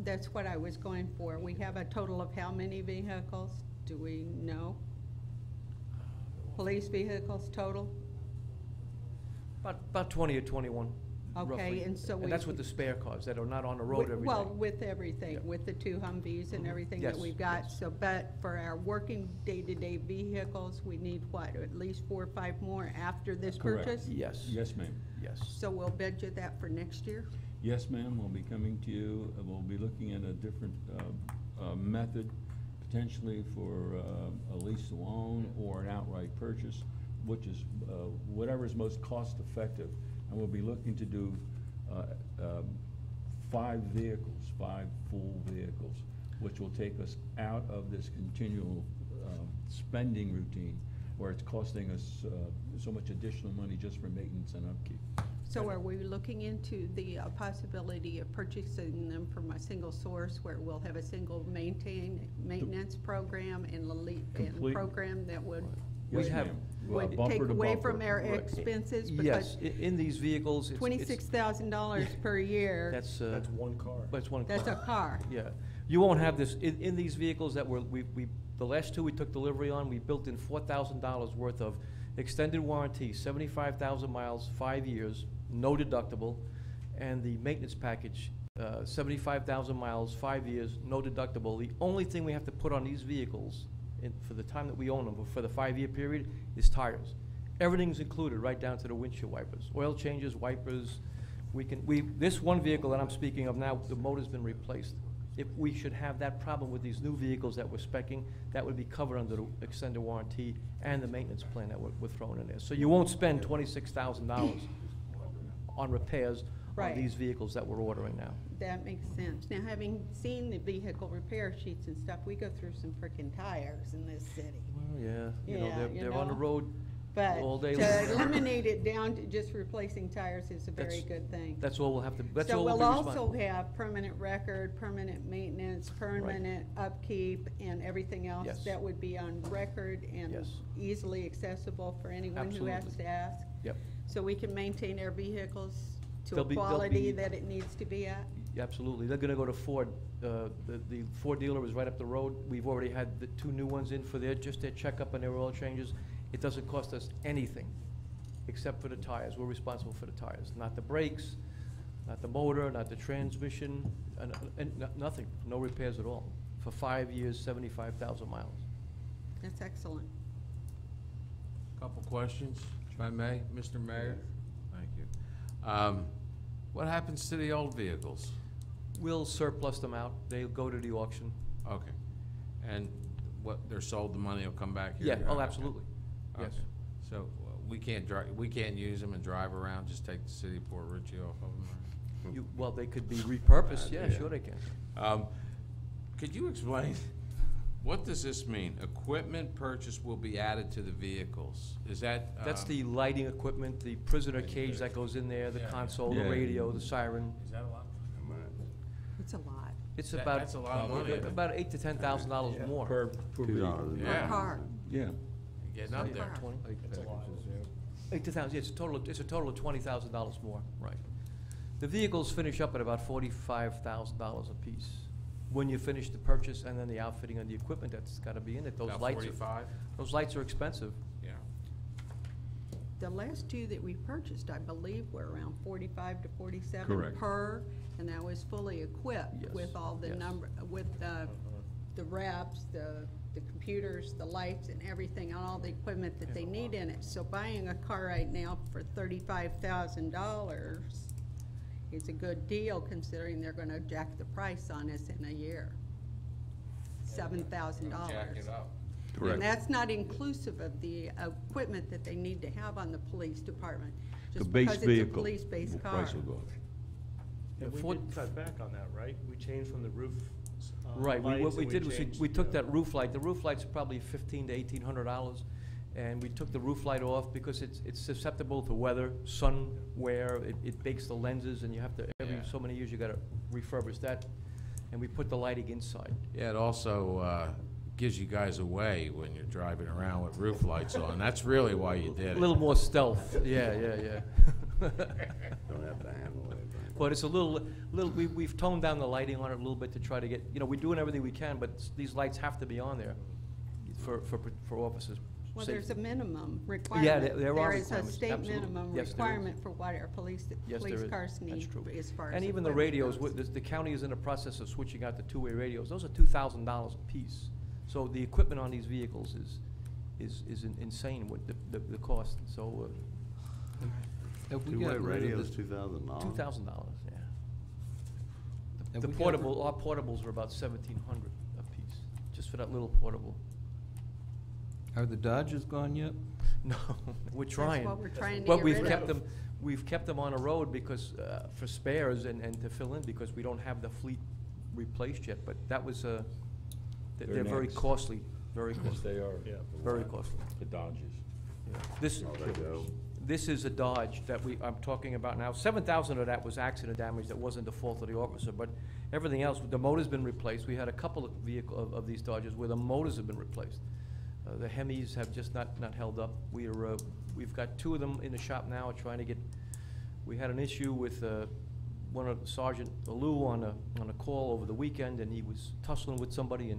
That's what I was going for. We have a total of how many vehicles? Do we know? Police vehicles total? About 20 or 21, Okay, roughly. and so we. that's with the spare cars that are not on the road every day. Well, with everything, Yeah. with the 2 Humvees and everything that Yes, we've got. yes. So, but for our working day-to-day vehicles, we need what, at least 4 or 5 more after this Correct. purchase? Yes. Yes, ma'am. Yes. So we'll budget that for next year? Yes, ma'am, we'll be coming to you, and we'll be looking at a different method, potentially for a lease to own or an outright purchase, which is whatever is most cost-effective. And we'll be looking to do 5 vehicles, 5 full vehicles, which will take us out of this continual spending routine where it's costing us so much additional money just for maintenance and upkeep. So are we looking into the possibility of purchasing them from a single source where we'll have a single maintenance program and Complete- program that would Yes, have- ma'am. would Bumper take to away bumper. from our Right. expenses? Yes, Because in these vehicles, it's. $26,000 per year, That's 1 car. That's one car. that's a car. Yeah. You won't have this, in these vehicles that the last 2 we took delivery on, we built in $4,000 worth of extended warranty, 75,000 miles, 5 years, no deductible, and the maintenance package, 75,000 miles, 5 years, no deductible. The only thing we have to put on these vehicles for the time that we own them, for the 5-year period, is tires. Everything's included, right down to the windshield wipers, oil changes, wipers. This one vehicle that I'm speaking of now, the motor's been replaced. If we should have that problem with these new vehicles that we're speccing, that would be covered under the extended warranty and the maintenance plan that we're throwing in there. So you won't spend $26,000 on repairs on Right. these vehicles that we're ordering now. That makes sense. Now, having seen the vehicle repair sheets and stuff, we go through some frickin' tires in this city. Well, yeah, Yeah, you they're on the know. road But all day to long. eliminate it down to just replacing tires is a very That's- good thing. That's all we'll have to, that's So all we'll we'll be also responsible. have permanent record, permanent maintenance, permanent upkeep, and everything else Yes. that would be on record and Yes. easily accessible for anyone who has Absolutely. to ask. Yep. So we can maintain our vehicles to a They'll be- quality that it needs to be at. Absolutely. They're gonna go to Ford. The Ford dealer is right up the road. We've already had the 2 new ones in for their checkup and their oil changes. It doesn't cost us anything except for the tires. We're responsible for the tires, not the brakes, not the motor, not the transmission, and nothing, no repairs at all. For 5 years, 75,000 miles. That's excellent. Couple questions, if I may, Mr. Mayor? Thank you. What happens to the old vehicles? We'll surplus them out. They'll go to the auction. Okay. And what, they're sold, the money will come back here? Yeah, oh, Okay. absolutely. Yes. Okay. So we can't we can't use them and drive around, just take the city of Port Richey off of them? Well, they could be repurposed, yeah, sure they can. Could you explain, what does this mean? Equipment purchase will be added to the vehicles. Is that? That's the lighting equipment, the prisoner cage that goes in there, the console, the Yeah. radio, the siren. Is that a lot? It's a lot. It's That's a lot of money. about $8,000 to $10,000 more. Per vehicle. Yeah. Per car. Yeah. Getting up there. 20. It's a lot. 8,000, yeah, it's a total of $20,000 more, right. The vehicles finish up at about $45,000 a piece. When you finish the purchase and then the outfitting and the equipment that's gotta be in it, those About lights. 45? Those lights are expensive. Yeah. The last two that we purchased, I believe, were around 45 to 47 Correct. per, and that was fully equipped Yes, with all the yes. with the wraps, the computers, the lights, and everything, all the equipment that they need in it. So buying a car right now for $35,000 is a good deal, considering they're gonna jack the price on us in a year. $7,000. Jack it up. Correct. And that's not inclusive of the equipment that they need to have on the police department. The Just base because it's a vehicle, police-based the car. price will go up. And we Ford- did cut back on that, right? We changed from the roof Right, what lights we and did was changed we took the- that roof light, the roof light's probably $1,500 to $1,800, and we took the roof light off because it's susceptible to weather, sun wear, it bakes the lenses, and you have to, every Yeah. so many years, you gotta refurbish that, and we put the lighting inside. Yeah, it also gives you guys away when you're driving around with roof lights on. That's really why you did A it. little more stealth, yeah. Don't have to handle it. But it's a we've toned down the lighting on it a little bit to try to get, we're doing everything we can, but these lights have to be on there for officers. Well, there's a safety. minimum requirement. there are There is a requirements, state absolutely. minimum Yes, there is. requirement for what our police Yes, there is. cars That's need true. as far as. And even the equipment radios, goes. the county is in the process of switching out to two-way radios. Those are $2,000 a piece. So the equipment on these vehicles is insane with the cost, so, Have we Two-way gotten rid of radios, the- $2,000? $2,000, yeah. have The we portable, our portables are about $1,700 a piece, just for that little portable. Are the Dodges gone yet? No, we're That's trying. what we're trying to But get we've rid kept of. them, we've kept them on the road because, for spares and to fill in, because we don't have the fleet replaced yet, but that was, they're They're very next. costly, very Yes, costly, they are. Yeah. very costly. The Dodges. Yeah. This, Oh, they go. this is a Dodge that I'm talking about now. 7,000 of that was accident damage that wasn't the fault of the officer, but everything else, the motor's been replaced. We had a couple of these Dodges where the motors have been replaced. The Hemis have just not held up. We've got two of them in the shop now trying to get, we had an issue with one of Sergeant Lou on a call over the weekend, and he was tussling with somebody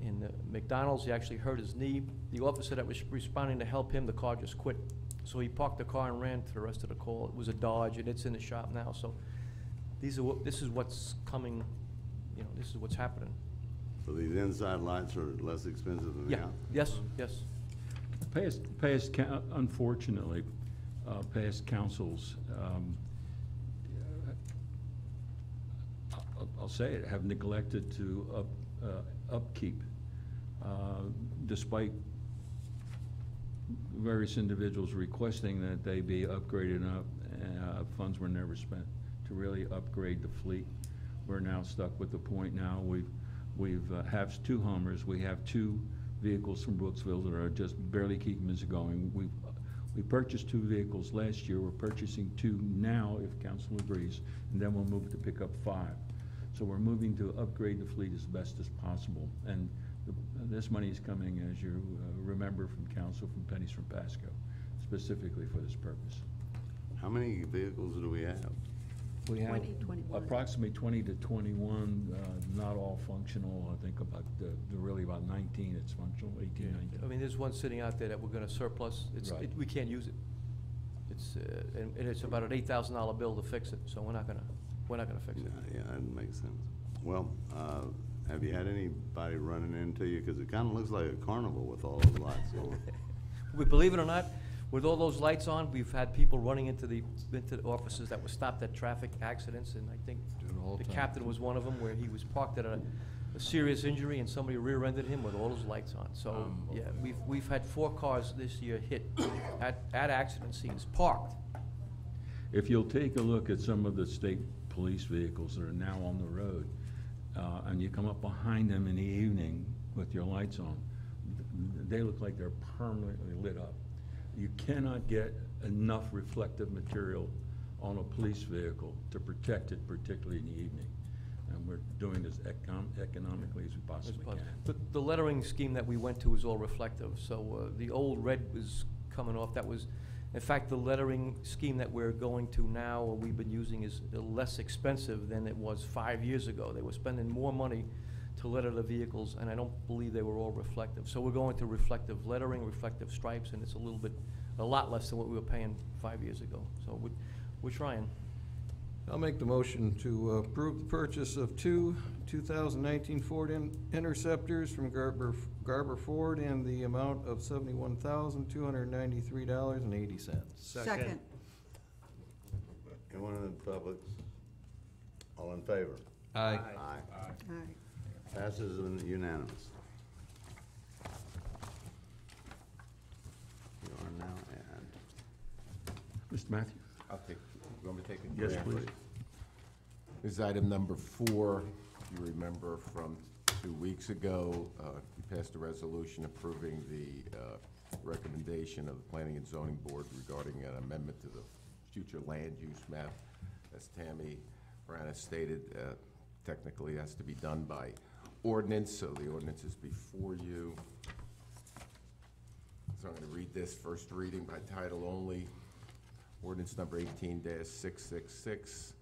in McDonald's. He actually hurt his knee. The officer that was responding to help him, the car just quit. So he parked the car and ran for the rest of the call. It was a Dodge, and it's in the shop now. So this is what's coming, this is what's happening. So these inside lights are less expensive than the Yeah, out? yes, yes. Unfortunately, past councils, I'll say it, have neglected to upkeep, despite various individuals requesting that they be upgraded up. Funds were never spent to really upgrade the fleet. We're now stuck with the point now, we've have two Hummers, we have two vehicles from Brooksville that are just barely keeping us going. We purchased two vehicles last year, we're purchasing two now, if council agrees, and then we'll move to pick up 5. So we're moving to upgrade the fleet as best as possible. And this money is coming, as you remember from council, from pennies from Pasco, specifically for this purpose. How many vehicles do we have? We have 20, 21. approximately 20 to 21, not all functional. I think about really about 19 it's functional, 18, 19. I mean, there's one sitting out there that we're gonna surplus. Right. We can't use it. It's, and it's about an $8,000 bill to fix it, so we're not gonna fix it. Yeah, that makes sense. Well, have you had anybody running into you? Because it kind of looks like a carnival with all those lights on. Believe it or not, with all those lights on, we've had people running into the offices that were stopped at traffic accidents, and I think Do it all the the time. captain was one of them, where he was parked at a serious injury and somebody rear-ended him with all those lights on. So, yeah, we've had 4 cars this year hit at accident scenes, parked. If you'll take a look at some of the state police vehicles that are now on the road, and you come up behind them in the evening with your lights on, they look like they're permanently lit up. You cannot get enough reflective material on a police vehicle to protect it, particularly in the evening. And we're doing this economically as we possibly can. The lettering scheme that we went to is all reflective, so the old red was coming off. That was, in fact, the lettering scheme that we're going to now, or we've been using, is less expensive than it was 5 years ago. They were spending more money to letter the vehicles, and I don't believe they were all reflective. So we're going to reflective lettering, reflective stripes, and it's a lot less than what we were paying 5 years ago. So we're trying. I'll make the motion to approve the purchase of 2 2019 Ford Interceptors from Garber Ford in the amount of $71,293.80. Second. Anyone in the public? All in favor? Aye. Aye. Aye. Passes unanimous. We are now at, Mr. Matthew? I'll take, you want me to take it? Yes, Yeah. please. This is item number 4. If you remember from 2 weeks ago, we passed a resolution approving the recommendation of the Planning and Zoning Board regarding an amendment to the future land use map. As Tammy Brown has stated, technically it has to be done by ordinance, so the ordinance is before you. So I'm going to read this first reading by title only. Ordinance number 18-666,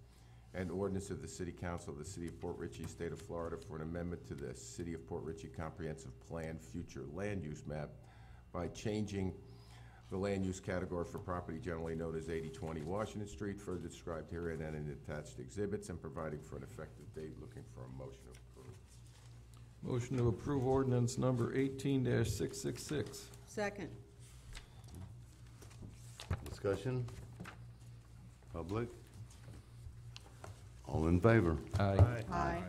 an ordinance of the City Council of the City of Port Richey, State of Florida, for an amendment to the City of Port Richey Comprehensive Plan Future Land Use Map by changing the land use category for property generally known as 8020 Washington Street, further described herein and in attached exhibits, and providing for an effective date. Looking for a motion to approve. Motion to approve ordinance number 18-666. Second. discussion? Public? All in favor? Aye. Aye.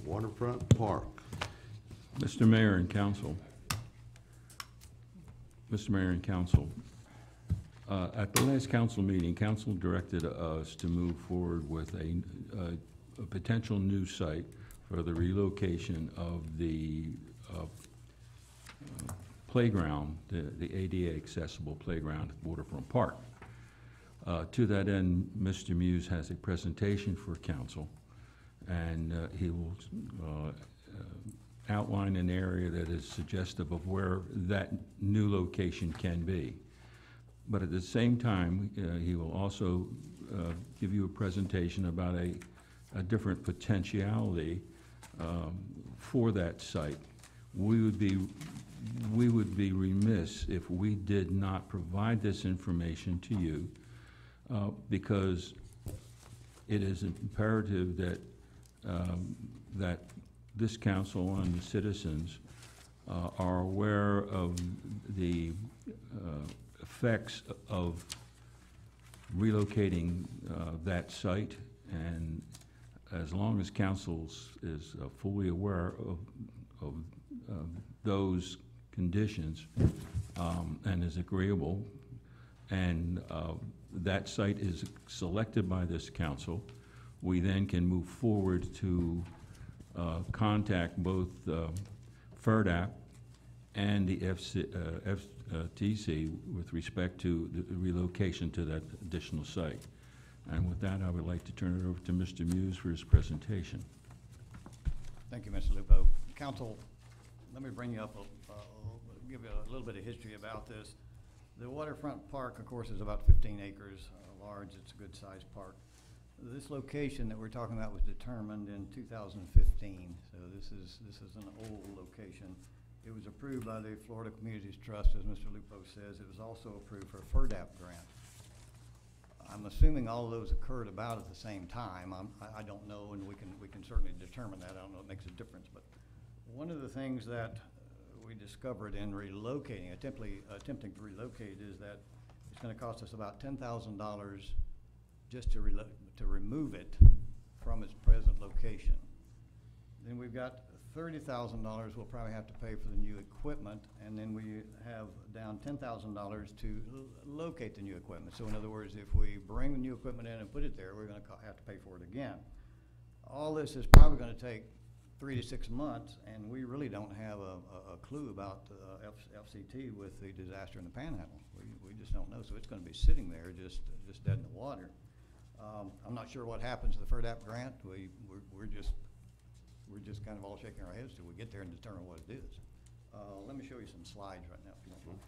Waterfront Park. Mr. Mayor and Council. Mr. Mayor and Council, at the last council meeting, council directed us to move forward with a potential new site for the relocation of the playground, the ADA accessible playground at Waterfront Park. To that end, Mr. Muse has a presentation for council, and he will outline an area that is suggestive of where that new location can be. But at the same time, he will also give you a presentation about a different potentiality for that site. We would be remiss if we did not provide this information to you, because it is imperative that that this council and the citizens are aware of the effects of relocating that site, and as long as council is fully aware of those conditions and is agreeable, and that site is selected by this council, we then can move forward to contact both FERDAP and the FTC with respect to the relocation to that additional site. And with that, I would like to turn it over to Mr. Muse for his presentation. Thank you, Mr. Lupo. Council, let me bring you up, give you a little bit of history about this. The Waterfront Park, of course, is about 15 acres large. It's a good-sized park. This location that we're talking about was determined in 2015, so this is an old location. It was approved by the Florida Communities Trust, as Mr. Lupo says. It was also approved for a FERDAP grant. I'm assuming all of those occurred about at the same time. I don't know, and we can certainly determine that. I don't know if it makes a difference, but one of the things that we discovered in relocating, attempting to relocate, is that it's gonna cost us about $10,000 just to remove it from its present location. Then we've got $30,000 we'll probably have to pay for the new equipment, and then we have down $10,000 to locate the new equipment. So in other words, if we bring the new equipment in and put it there, we're gonna have to pay for it again. All this is probably gonna take 3 to 6 months, and we really don't have a clue about FCT with the disaster in the Panhandle. We just don't know, so it's gonna be sitting there just dead in the water. I'm not sure what happens to the FERDAP grant. We're just kind of all shaking our heads till we get there and determine what it is. Let me show you some slides right now, if you don't mind.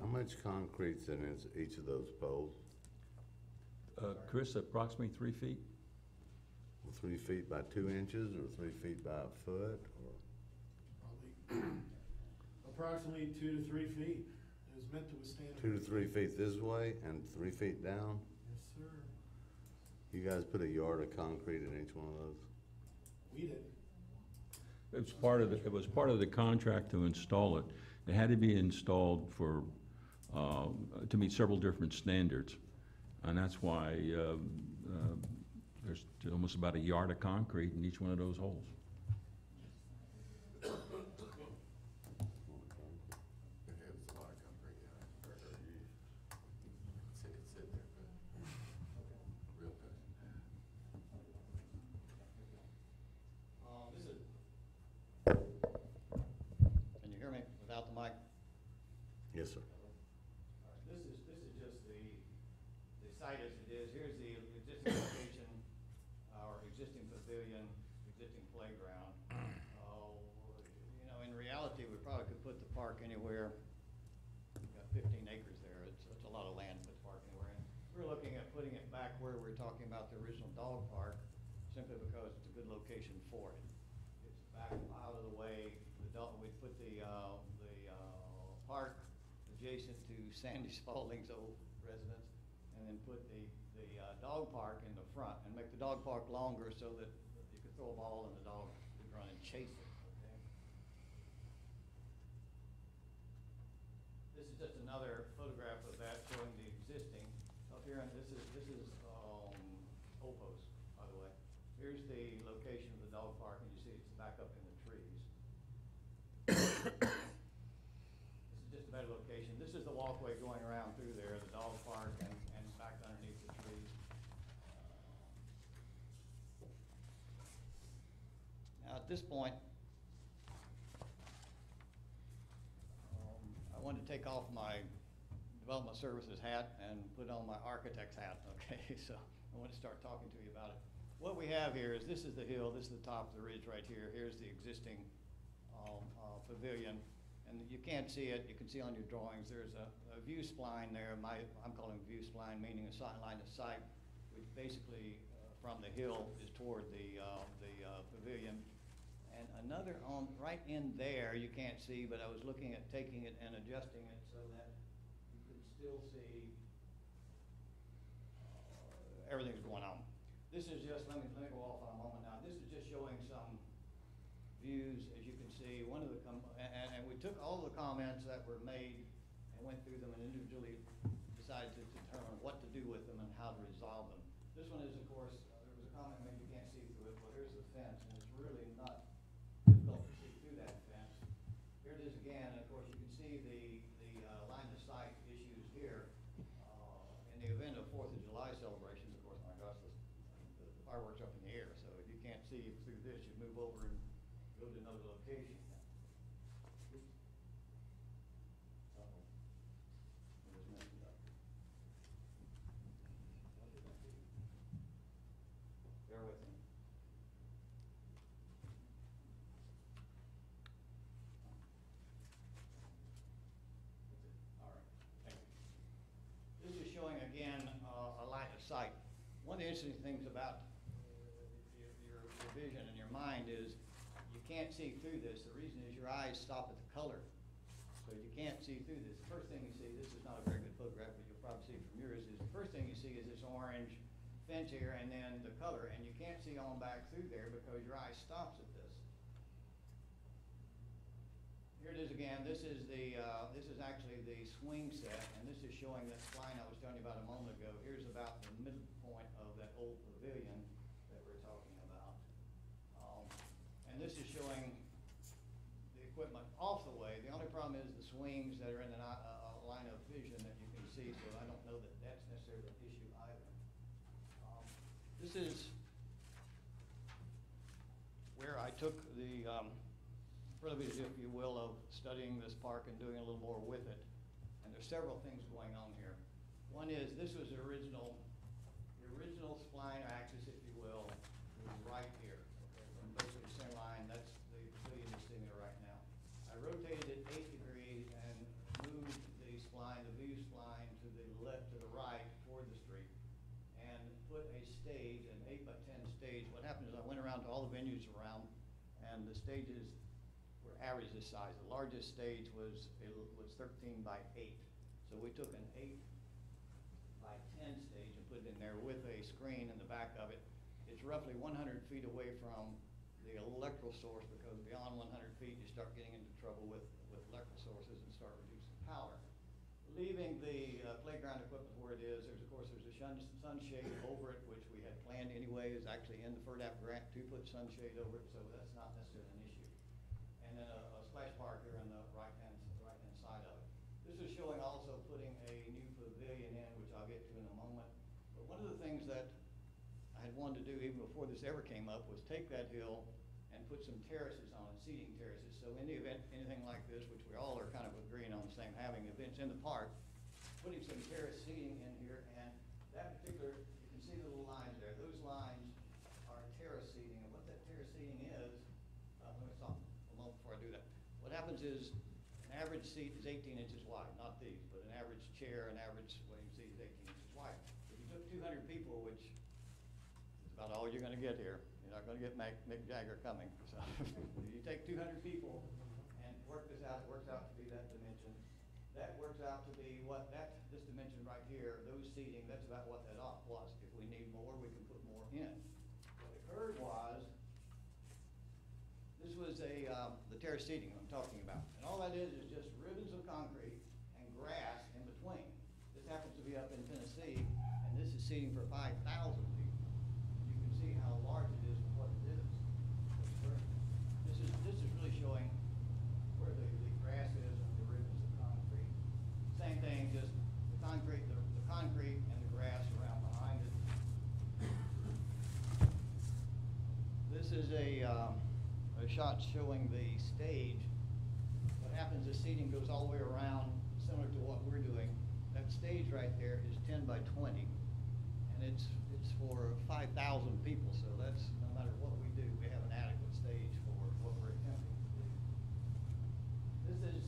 How much concrete's in each of those poles? Chris, approximately 3 feet? 3 feet by 2 inches, or 3 feet by a foot, or? Probably approximately 2 to 3 feet. It was meant to withstand. 2 to 3 feet this way and 3 feet down? Yes, sir. You guys put a yard of concrete in each one of those? We did. It was part of the contract to install it. It had to be installed for, to meet several different standards. And that's why there's almost about a yard of concrete in each one of those holes. Can you hear me without the mic? Yes, sir. This is just the site as it is. Here's the existing location, our existing pavilion, existing playground. You know, in reality, we probably could put the park anywhere. We've got 15 acres there. It's a lot of land to put the park anywhere in. We're looking at putting it back where we're talking about the original dog park, simply because it's a good location for it. It's back out of the way. We'd put the park adjacent to Sandy Spalding's old residence, and then put the dog park in the front, and make the dog park longer so that you could throw a ball and the dog would run and chase it, okay? This is just another photograph of that showing the existing. Up here, and this is Old Post, by the way. Here's the location of the dog park, and you see it's back up in the trees. This is just a better location. This is the walkway going around through there, the dog park, and back underneath the trees. Now, at this point, I wanted to take off my development services hat and put on my architect's hat, okay? So I want to start talking to you about it. What we have here is, this is the hill, this is the top of the ridge right here. Here's the existing pavilion, and you can't see it. You can see on your drawings, there's a view spline there. I'm calling view spline, meaning a line of sight, which basically from the hill is toward the pavilion. And another right in there, you can't see, but I was looking at taking it and adjusting it so that you could still see everything's going on. This is just, let me go off on a moment now. This is just showing some views, as you can see. One of the, and we took all the comments that were made and went through them and individually decided to determine what to do with them and how to resolve them. This one is, of course, there was a comment made, you can't see through it. Well, here's the fence, and it's really not difficult to see through that fence. Here it is again, and of course, you can see the line of sight issues here. In the event of 4th of July celebrations, of course, my gosh, the fireworks up in the air. So if you can't see through this, you move over and go to another location. Bear with me. All right, thank you. This is showing again a line of sight. One of the interesting things about your vision and your mind is you can't see through this. The reason is your eyes stop at the color. So you can't see through this. The first thing you see, this is not a very good photograph, but you'll probably see from yours, is the first thing you see is this orange fence here and then the color, and you can't see on back through there because your eye stops at this. Here it is again. This is actually the swing set, and this is showing that spline I was telling you about a moment ago. Here's about the midpoint of that old pavilion that we're talking about. And this is showing the equipment off the way. The only problem is the swings that are in a line of vision that you can see, so I don't know that that's necessarily an issue either. This is where I took the privilege, if you will, of studying this park and doing a little more with it. And there's several things going on here. One is, this was the original spline axis, if you will, was right here. Okay, from basically the center line, that's the pavilion you're sitting there right now. I rotated it 8 degrees and moved the spline, the view spline, to the left, to the right, toward the street, and put a stage, an 8x10 stage. What happened is I went around to all the venues around, and the stages were average this size. The largest stage was 13 by 8. So we took an 8x10 stage and put it in there with a screen in the back of it. It's roughly 100 feet away from the electrical source, because beyond 100 feet you start getting into trouble with electrical sources and start reducing power. Leaving the playground equipment where it is, there's a sunshade over it, which we had planned anyway, is actually in the FERDAP grant to put sunshade over it, so that's not necessarily an issue. And then a splash park here on the right-hand side of it. This is showing also putting a new pavilion in, which I'll get to in a moment. But one of the things that I had wanted to do even before this ever came up was take that hill and put some terraces on it, seating terraces. So in the event, anything like this, which we all are kind of agreeing on the same, having events in the park, putting some terrace seating in here, and that particular, you can see the little lines there. Those lines are terrace seating, and what that terrace seating is, let me stop a moment before I do that. What happens is, an average seat is 18 inches wide, not these, but an average chair, an average, what you see is 18 inches wide. If you took 200 people, which is about all you're gonna get here, you're not gonna get Mick Jagger coming. So if you take 200 people and work this out, it works out to be that dimension. That works out to be this dimension right here, those seating, that's about what that was. If we need more, we can put more in. What occurred was, this was the terrace seating I'm talking about. And all that is just ribbons of concrete and grass in between. This happens to be up in Tennessee, and this is seating for 5,000 people. You can see how large it is and what it is. This is really showing where the grass is and the ribbons of concrete. Same thing, just the concrete and the grass around behind it. This is a shot showing the stage. What happens is seating goes all the way around, similar to what we're doing. That stage right there is 10 by 20, and it's for 5,000 people. So that's, no matter what we do, we have an adequate stage for what we're attempting to do. This is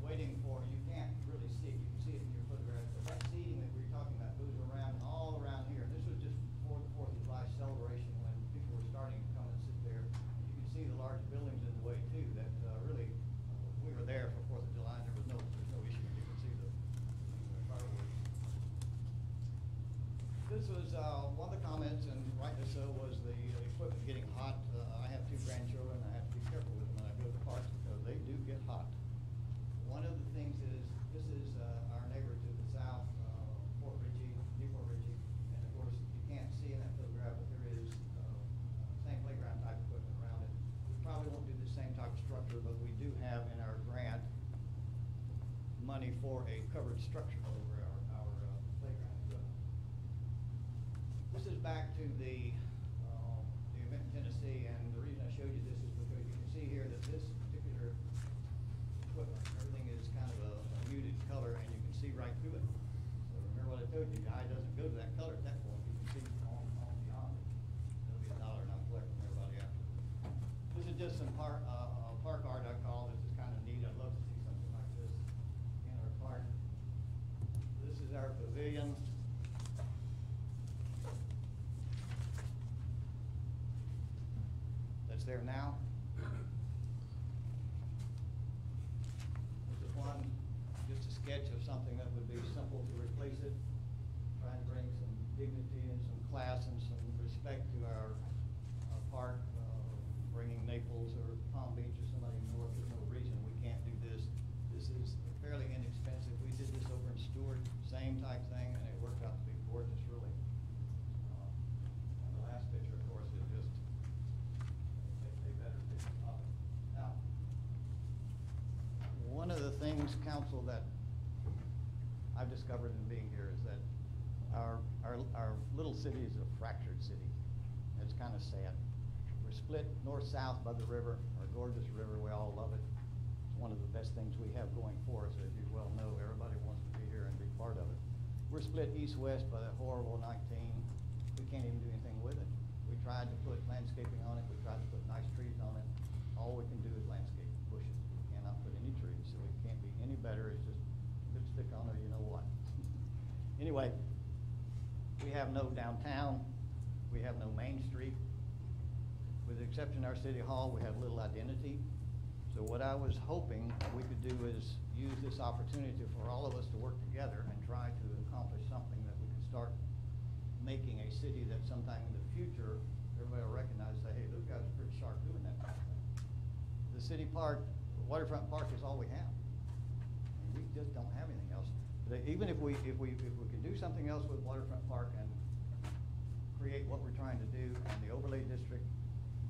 waiting for, you can't really see, you can see it in your photograph, but that seating that we're talking about goes around and all around here. This was just before the 4th of July celebration when people were starting to come and sit there. You can see the large buildings in the way too, that really, we were there for 4th of July and there's no issue. You can see the fireworks. This was one of the comments, and rightly so, was the equipment getting hot. I have 2 grandchildren. I have to be careful with them when I go to the parks because they do get hot. One of the things is, this is our neighbor to the south, Newport Richey, and of course you can't see in that photograph, but there is same playground type equipment around it. We probably won't do the same type of structure, but we do have in our grant money for a covered structure over our playground equipment. This is back to the event in Tennessee, and the reason I showed you this is because you can see here that this particular equipment, everything is kind of a muted color, and you can see right through it. So remember what I told you, the eye doesn't go to that color at that point. You can see on beyond it. It'll be $1 and I'll collect from everybody after. This is just some park art, I call. This is kind of neat. I'd love to see something like this in our park. This is our pavilion. That's there now. This is one, just a sketch of something that would be simple to replace it. Trying to bring some dignity and some class and some respect to our park, bringing Naples or Palm Beach or somebody north, there's no reason we can't do this. This is fairly inexpensive. We did this over in Stewart, same type thing, and it worked out to be gorgeous, really. And the last picture, of course, is just a better picture of it. Now, one of the things, council, that I've discovered in being here is that our little city is a fractured city. It's kind of sad. We're split north-south by the river, our gorgeous river. We all love it. It's one of the best things we have going for us, as you well know. Everybody wants to be here and be part of it. We're split east-west by that horrible 19. We can't even do anything with it. We tried to put landscaping on it. We tried to put nice trees on it. All we can do is landscape bushes. We cannot put any trees, so it can't be any better. It's just lipstick on it, you know what. Anyway, we have no downtown. We have no Main Street. With the exception of our city hall, we have little identity. So what I was hoping we could do is use this opportunity for all of us to work together and try to accomplish something that we could start making a city that sometime in the future, everybody will recognize, say, hey, those guys are pretty sharp doing that kind of thing. The city park, Waterfront Park is all we have. And we just don't have anything else. But even if we can do something else with Waterfront Park and create what we're trying to do in the overlay district,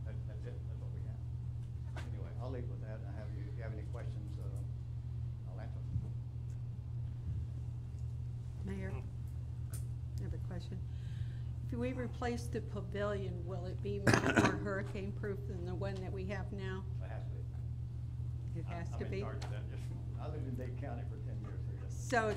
that's it. That's what we have. Anyway, I'll leave with that. If you have any questions, I'll answer. Mayor, I have a question. If we replace the pavilion, will it be more hurricane-proof than the one that we have now? It has to be. It has to I'm be? in charge of that. I lived in Dade County for 10 years. So yes.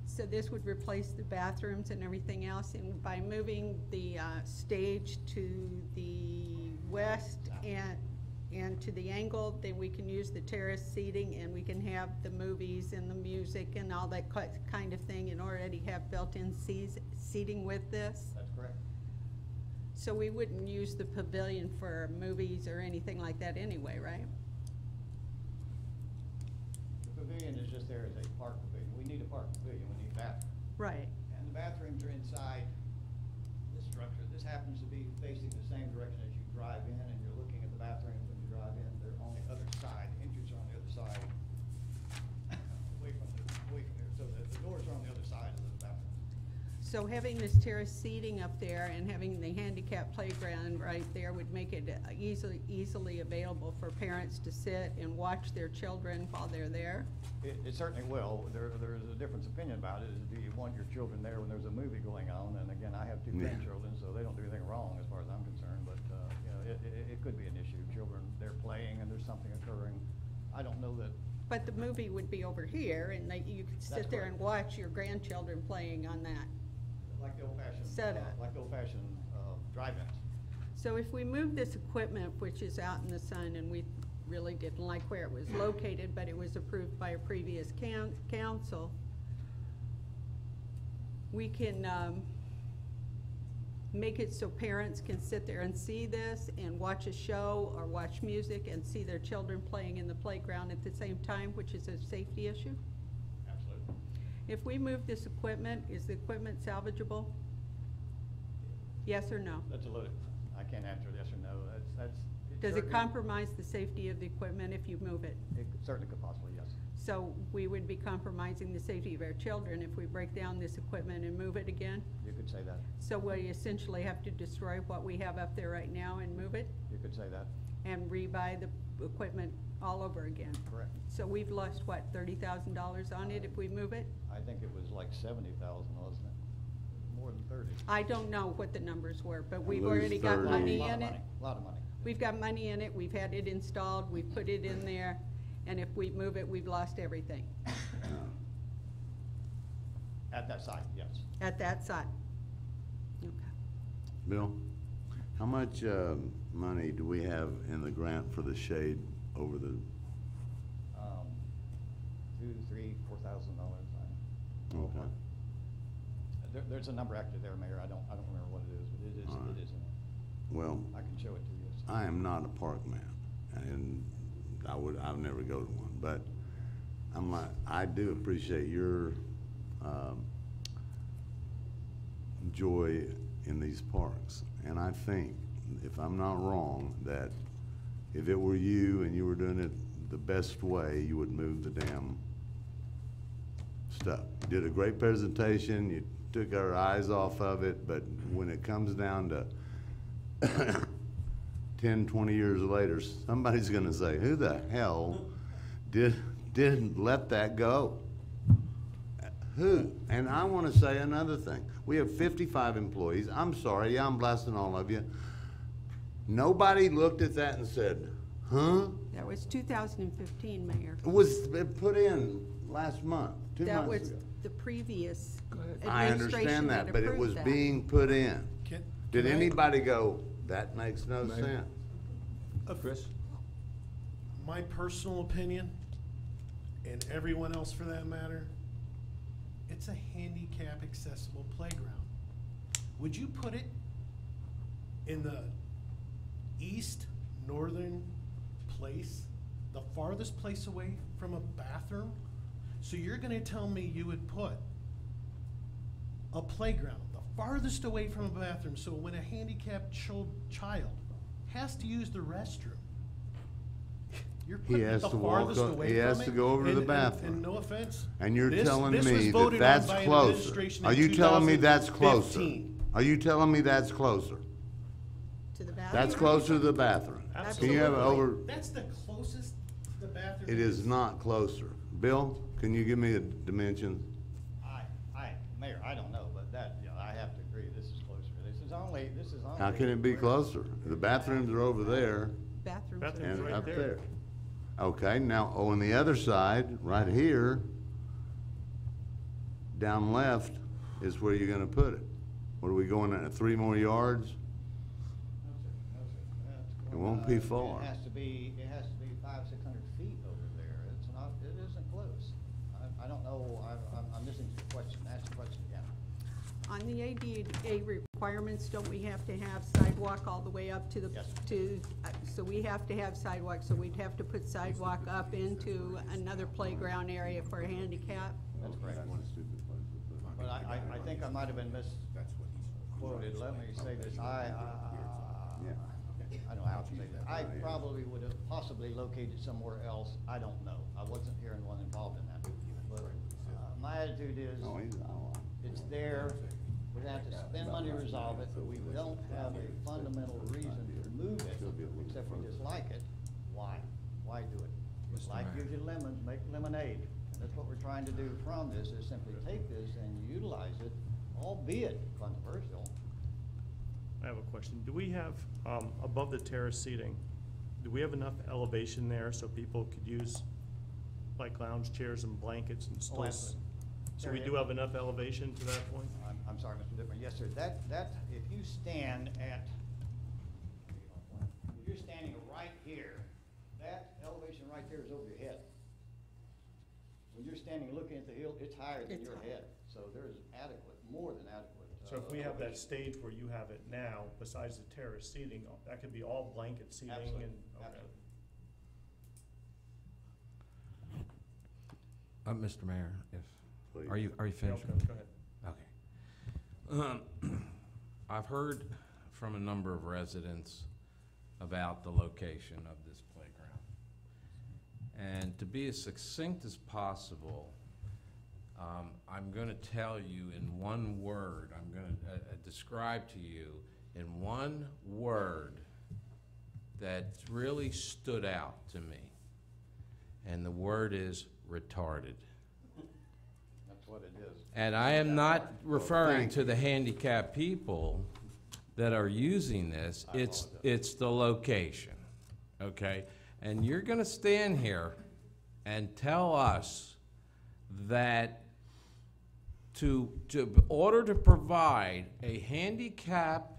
So this would replace the bathrooms and everything else, and by moving the stage to the west and to the angle, then we can use the terrace seating, and we can have the movies and the music and all that kind of thing, and already have built-in seating with this? That's correct. So we wouldn't use the pavilion for movies or anything like that anyway, right? The pavilion is just there as a park pavilion. We need a park pavilion. We need bathrooms. Right. And the bathrooms are inside this structure. This happens to be facing the same direction as you drive in, and you're looking at the bathrooms when you drive in. They're on the other side. The entries are on the other side, away from here. So the doors are on the other side of the bathroom. So having this terrace seating up there and having the handicap playground right there would make it easily available for parents to sit and watch their children while they're there? It certainly will. There's a difference opinion about it. Is do you want your children there when there's a movie going on? And again, I have two grandchildren, so they don't do anything wrong as far as I'm concerned. But you know, it could be an issue. Children, they're playing and there's something occurring. I don't know that. But the movie would be over here, and you could sit there and watch your grandchildren playing on that. Like the old-fashioned setup. Like the old-fashioned drive-ins. So if we move this equipment, which is out in the sun, and we really didn't like where it was located, but it was approved by a previous council, we can make it so parents can sit there and see this and watch a show or watch music and see their children playing in the playground at the same time, which is a safety issue? Absolutely. If we move this equipment, is the equipment salvageable? Yes or no? That's a loaded. I can't answer yes or no. Does it compromise the safety of the equipment if you move it? It certainly could possibly, yes. So we would be compromising the safety of our children if we break down this equipment and move it again? You could say that. So we essentially have to destroy what we have up there right now and move it? You could say that. And rebuy the equipment all over again? Correct. So we've lost, what, $30,000 on it if we move it? I think it was like 70,000, wasn't it? More than 30. I don't know what the numbers were, but we've already got money in it. A lot of money. We've got money in it, we've had it installed, we've put it in there, and if we move it, we've lost everything. At that site, yes. At that site. Okay. Bill, how much money do we have in the grant for the shade over the? $2,000, $3,000, $4,000. Okay. There's a number actually there, Mayor. I don't remember what it is, but it is in it. Well, I can show it to you. I am not a park man, and I'll never go to one, but I do appreciate your joy in these parks. And I think, if I'm not wrong, that if it were you and you were doing it the best way, you would move the damn stuff. You did a great presentation, you took our eyes off of it, but when it comes down to 10, 20 years later, somebody's gonna say, who the hell didn't let that go? Who? And I wanna say another thing. We have 55 employees. I'm sorry, yeah, I'm blasting all of you. Nobody looked at that and said, huh? That was 2015, Mayor. It was put in last month, 2 That months was ago. the previous I administration understand that, but it approved was that. being put in. Did can I- anybody go, that makes no Mayor? sense? Chris? My personal opinion, and everyone else for that matter, it's a handicap accessible playground. Would you put it in the east northern place, the farthest place away from a bathroom? So you're gonna tell me you would put a playground the farthest away from a bathroom, so when a handicapped child has to use the restroom, you're He putting it has the to walk farthest up- away he from has it? to go over to the And bathroom. no offense. And you're this- telling this was me that voted on that's by an closer. administration Are in you telling me that's closer? 2015. Are you telling me that's closer? To the bathroom? That's closer to the bathroom. Can you have it over? That's the closest the bathroom It is not closer. Bill, can you give me a dimension? Mayor, I don't know, but that, yeah, I have to agree, this is closer. This is only. How can it be closer? The bathrooms are over there Bathrooms. Bathrooms and right up there. there. Okay, now, on the other side, right here, down left is where you're gonna put it. What are we going at, 3 more yards? It won't be far. It has to be 500-600 feet over there. It isn't close. I don't know, I'm missing the question. Ask the question again. On the ADA requirements, don't we have to have sidewalk all the way up to the, Yes. so we have to have sidewalk, so we'd have to put sidewalk up into another playground area for handicap? That's correct. But I think I might have been misquoted. Let me say this. I don't know how to say that. I probably would have possibly located somewhere else. I don't know. I wasn't here and one involved in that. But my attitude is, it's there. We're gonna have to spend money to resolve it, but we don't have a fundamental reason to move it, except we dislike it. Why? Why do it? Life gives you lemons, make lemonade. And that's what we're trying to do from this, is simply take this and utilize it, albeit controversial. I have a question. Do we have, above the terrace seating, do we have enough elevation there so people could use like lounge chairs and blankets and stools? Absolutely. So we do have enough elevation to that point? I'm sorry, Mr. Diffman. Yes, sir. If you stand if you're standing right here, that elevation right there is over your head. When you're standing looking at the hill, it's higher than your head. So there is adequate, more than adequate. So if we have that stage where you have it now, besides the terrace seating, that could be all blanket seating Absolutely. and, okay. Absolutely. Mr. Mayor, Please. are you Yeah, finished? okay, go ahead. Okay. I've heard from a number of residents about the location of this playground. And to be as succinct as possible, I'm going to tell you in one word, I'm going to describe to you in one word that really stood out to me. And the word is retarded. That's what it is. And I am not referring to the handicapped people that are using this, it's the location, okay? And you're gonna stand here and tell us that in order to provide a handicap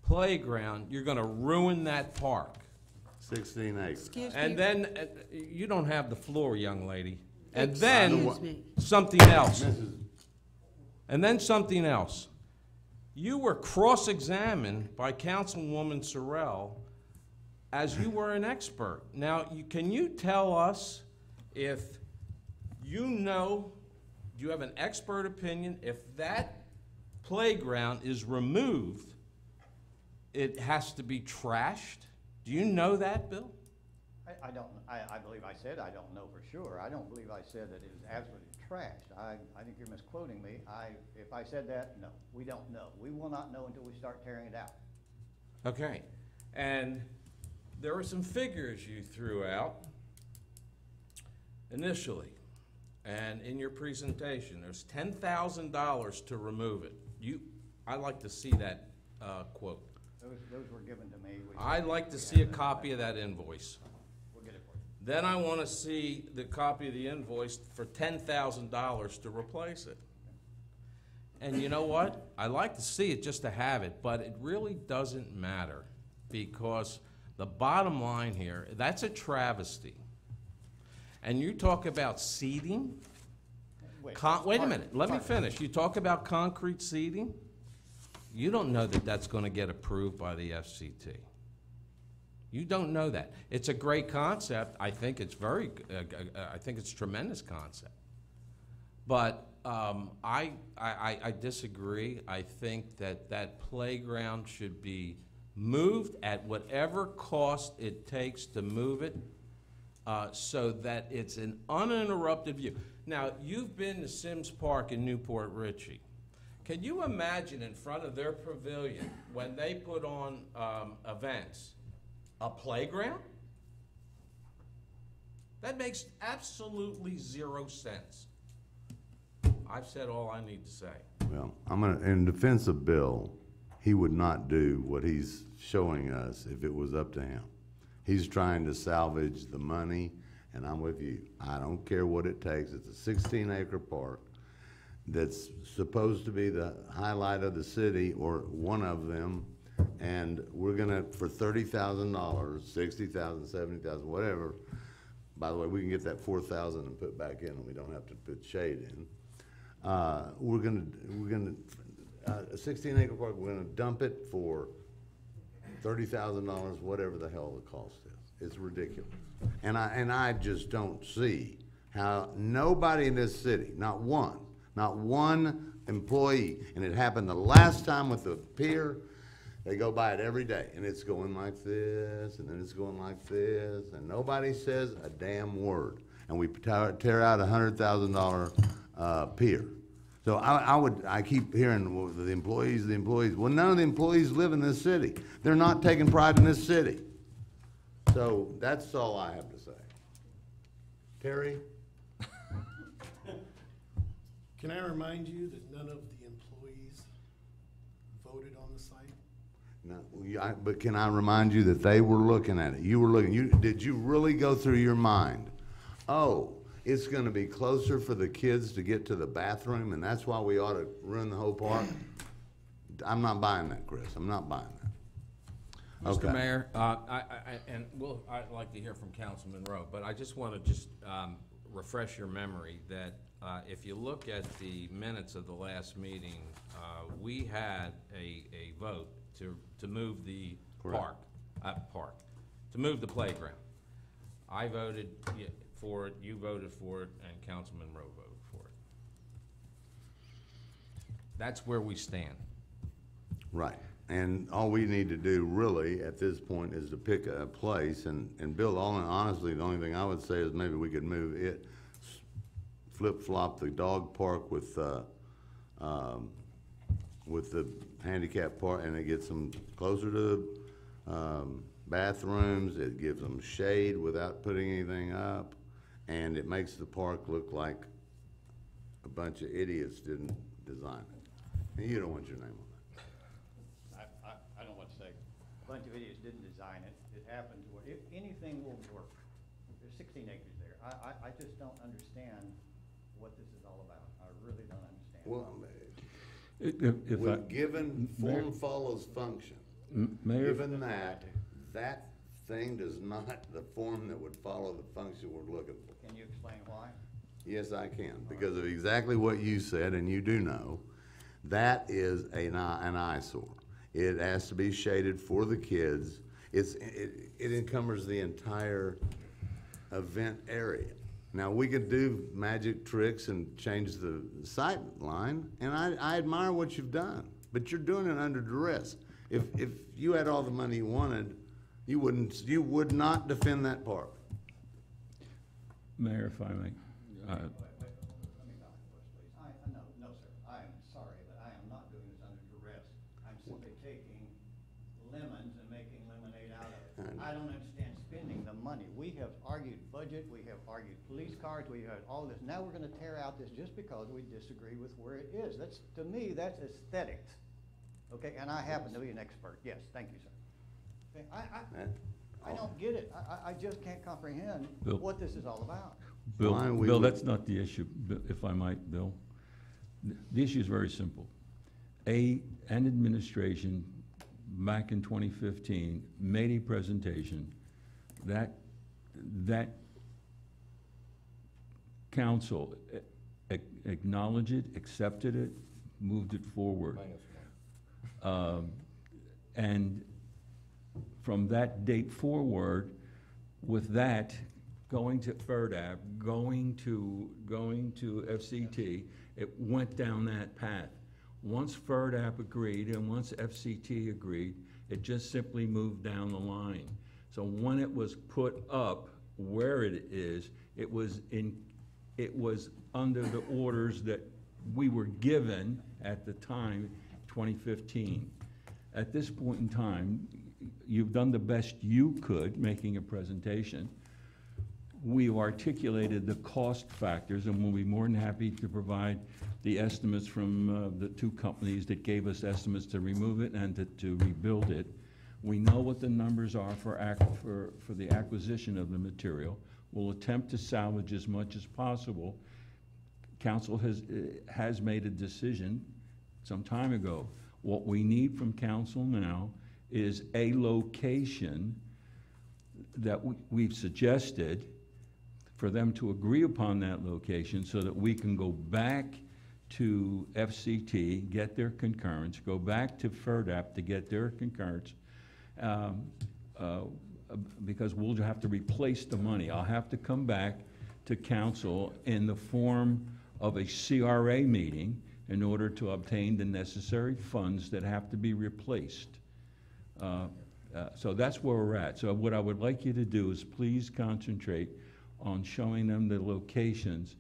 playground, you're gonna ruin that park. 16 acres. Excuse me. And then, you don't have the floor, young lady. And then, Excuse me. something else. And then something else. You were cross-examined by Councilwoman Sorrell as you were an expert. Now, can you tell us if you know, do you have an expert opinion, if that playground is removed, it has to be trashed? Do you know that, Bill? I don't, I believe I said I don't know for sure. I don't believe I said that it is absolutely trashed. I think you're misquoting me. If I said that, no, we don't know. We will not know until we start tearing it out. Okay, and there were some figures you threw out initially, and in your presentation, there's $10,000 to remove it. I'd like to see that quote. Those were given to me. I'd like to see a copy of that invoice. We'll get it for you. Then I want to see the copy of the invoice for $10,000 to replace it. And you know what? I like to see it just to have it, but it really doesn't matter, because the bottom line here, that's a travesty. And you talk about seating? Wait a minute, let me finish. You talk about concrete seating? You don't know that that's going to get approved by the FCT. You don't know that. It's a great concept. I think it's I think it's a tremendous concept. But I disagree. I think that playground should be moved at whatever cost it takes to move it, so that it's an uninterrupted view. Now, you've been to Sims Park in Newport Richey. Can you imagine in front of their pavilion, when they put on events, a playground? That makes absolutely 0 sense. I've said all I need to say. Well, in defense of Bill, he would not do what he's showing us if it was up to him. He's trying to salvage the money, and I'm with you. I don't care what it takes. It's a 16-acre park that's supposed to be the highlight of the city, or one of them, and we're gonna, for $30,000, $60,000, $70,000, whatever. By the way, we can get that $4,000 and put back in, and we don't have to put shade in. We're gonna a 16-acre park. We're gonna dump it for $30,000, whatever the hell the cost is. It's ridiculous, and I just don't see how nobody in this city, not one employee, and it happened the last time with the pier. They go by it every day, and it's going like this, and then it's going like this, and nobody says a damn word. And we tear out a $100,000 pier. So I keep hearing, well, the employees. Well, none of the employees live in this city. They're not taking pride in this city. So that's all I have to say. Terry? Can I remind you that none of the employees voted on the site? No, but can I remind you that they were looking at it? You were looking. Did you really go through your mind? Oh, it's going to be closer for the kids to get to the bathroom, and that's why we ought to ruin the whole park? I'm not buying that, Chris. I'm not buying that. Mr. Okay. Mayor, I'd like to hear from Councilman Rowe, but I just want to refresh your memory that if you look at the minutes of the last meeting, we had a vote to move the park, to move the playground. I voted for it, you voted for it, and Councilman Rowe voted for it. That's where we stand. Right. And all we need to do really at this point is to pick a place, and Bill, honestly, the only thing I would say is maybe we could move it, flip-flop the dog park with the handicap park, and it gets them closer to bathrooms, it gives them shade without putting anything up, and it makes the park look like a bunch of idiots didn't design it. And you don't want your name on that. I don't want to say a bunch of idiots didn't design it. It happened where if anything will work. There's 16 acres there. I just don't understand what this is all about. I really don't understand. Well, given form follows function, given that thing does not the form that would follow the function we're looking for. Can you explain why? Yes, I can, because of exactly what you said, and you do know, that is an eyesore. It has to be shaded for the kids. It encumbers the entire event area. Now, we could do magic tricks and change the sight line, and I admire what you've done, but you're doing it under duress. If you had all the money you wanted, you would not defend that park. Mayor, if I may, Let me comment first, please. No, sir, I am sorry, but I am not doing this under duress. I'm simply taking lemons and making lemonade out of it. I don't understand spending the money. We have argued budget, we have argued police cars, we have all this. Now we're gonna tear out this just because we disagree with where it is. That's, to me, that's aesthetics. Okay, and I happen to be an expert. Yes, thank you, sir. Okay, I don't get it. I just can't comprehend Bill. what this is all about. Bill, that's not the issue, if I might, Bill. The issue is very simple. An administration back in 2015 made a presentation that council acknowledged it, accepted it, moved it forward. And from that date forward, with that, going to FERDAP, going to FCT, it went down that path. Once FERDAP agreed and once FCT agreed, it just simply moved down the line. So when it was put up where it is, it was under the orders that we were given at the time, 2015. At this point in time, you've done the best you could making a presentation. We've articulated the cost factors, and we'll be more than happy to provide the estimates from the two companies that gave us estimates to remove it and to rebuild it. We know what the numbers are for the acquisition of the material. We'll attempt to salvage as much as possible. Council has made a decision some time ago. What we need from council now is a location that we've suggested for them to agree upon that location so that we can go back to FCT, get their concurrence, go back to FERDAP to get their concurrence, because we'll have to replace the money. I'll have to come back to council in the form of a CRA meeting in order to obtain the necessary funds that have to be replaced. So that's where we're at. So what I would like you to do is please concentrate on showing them the locations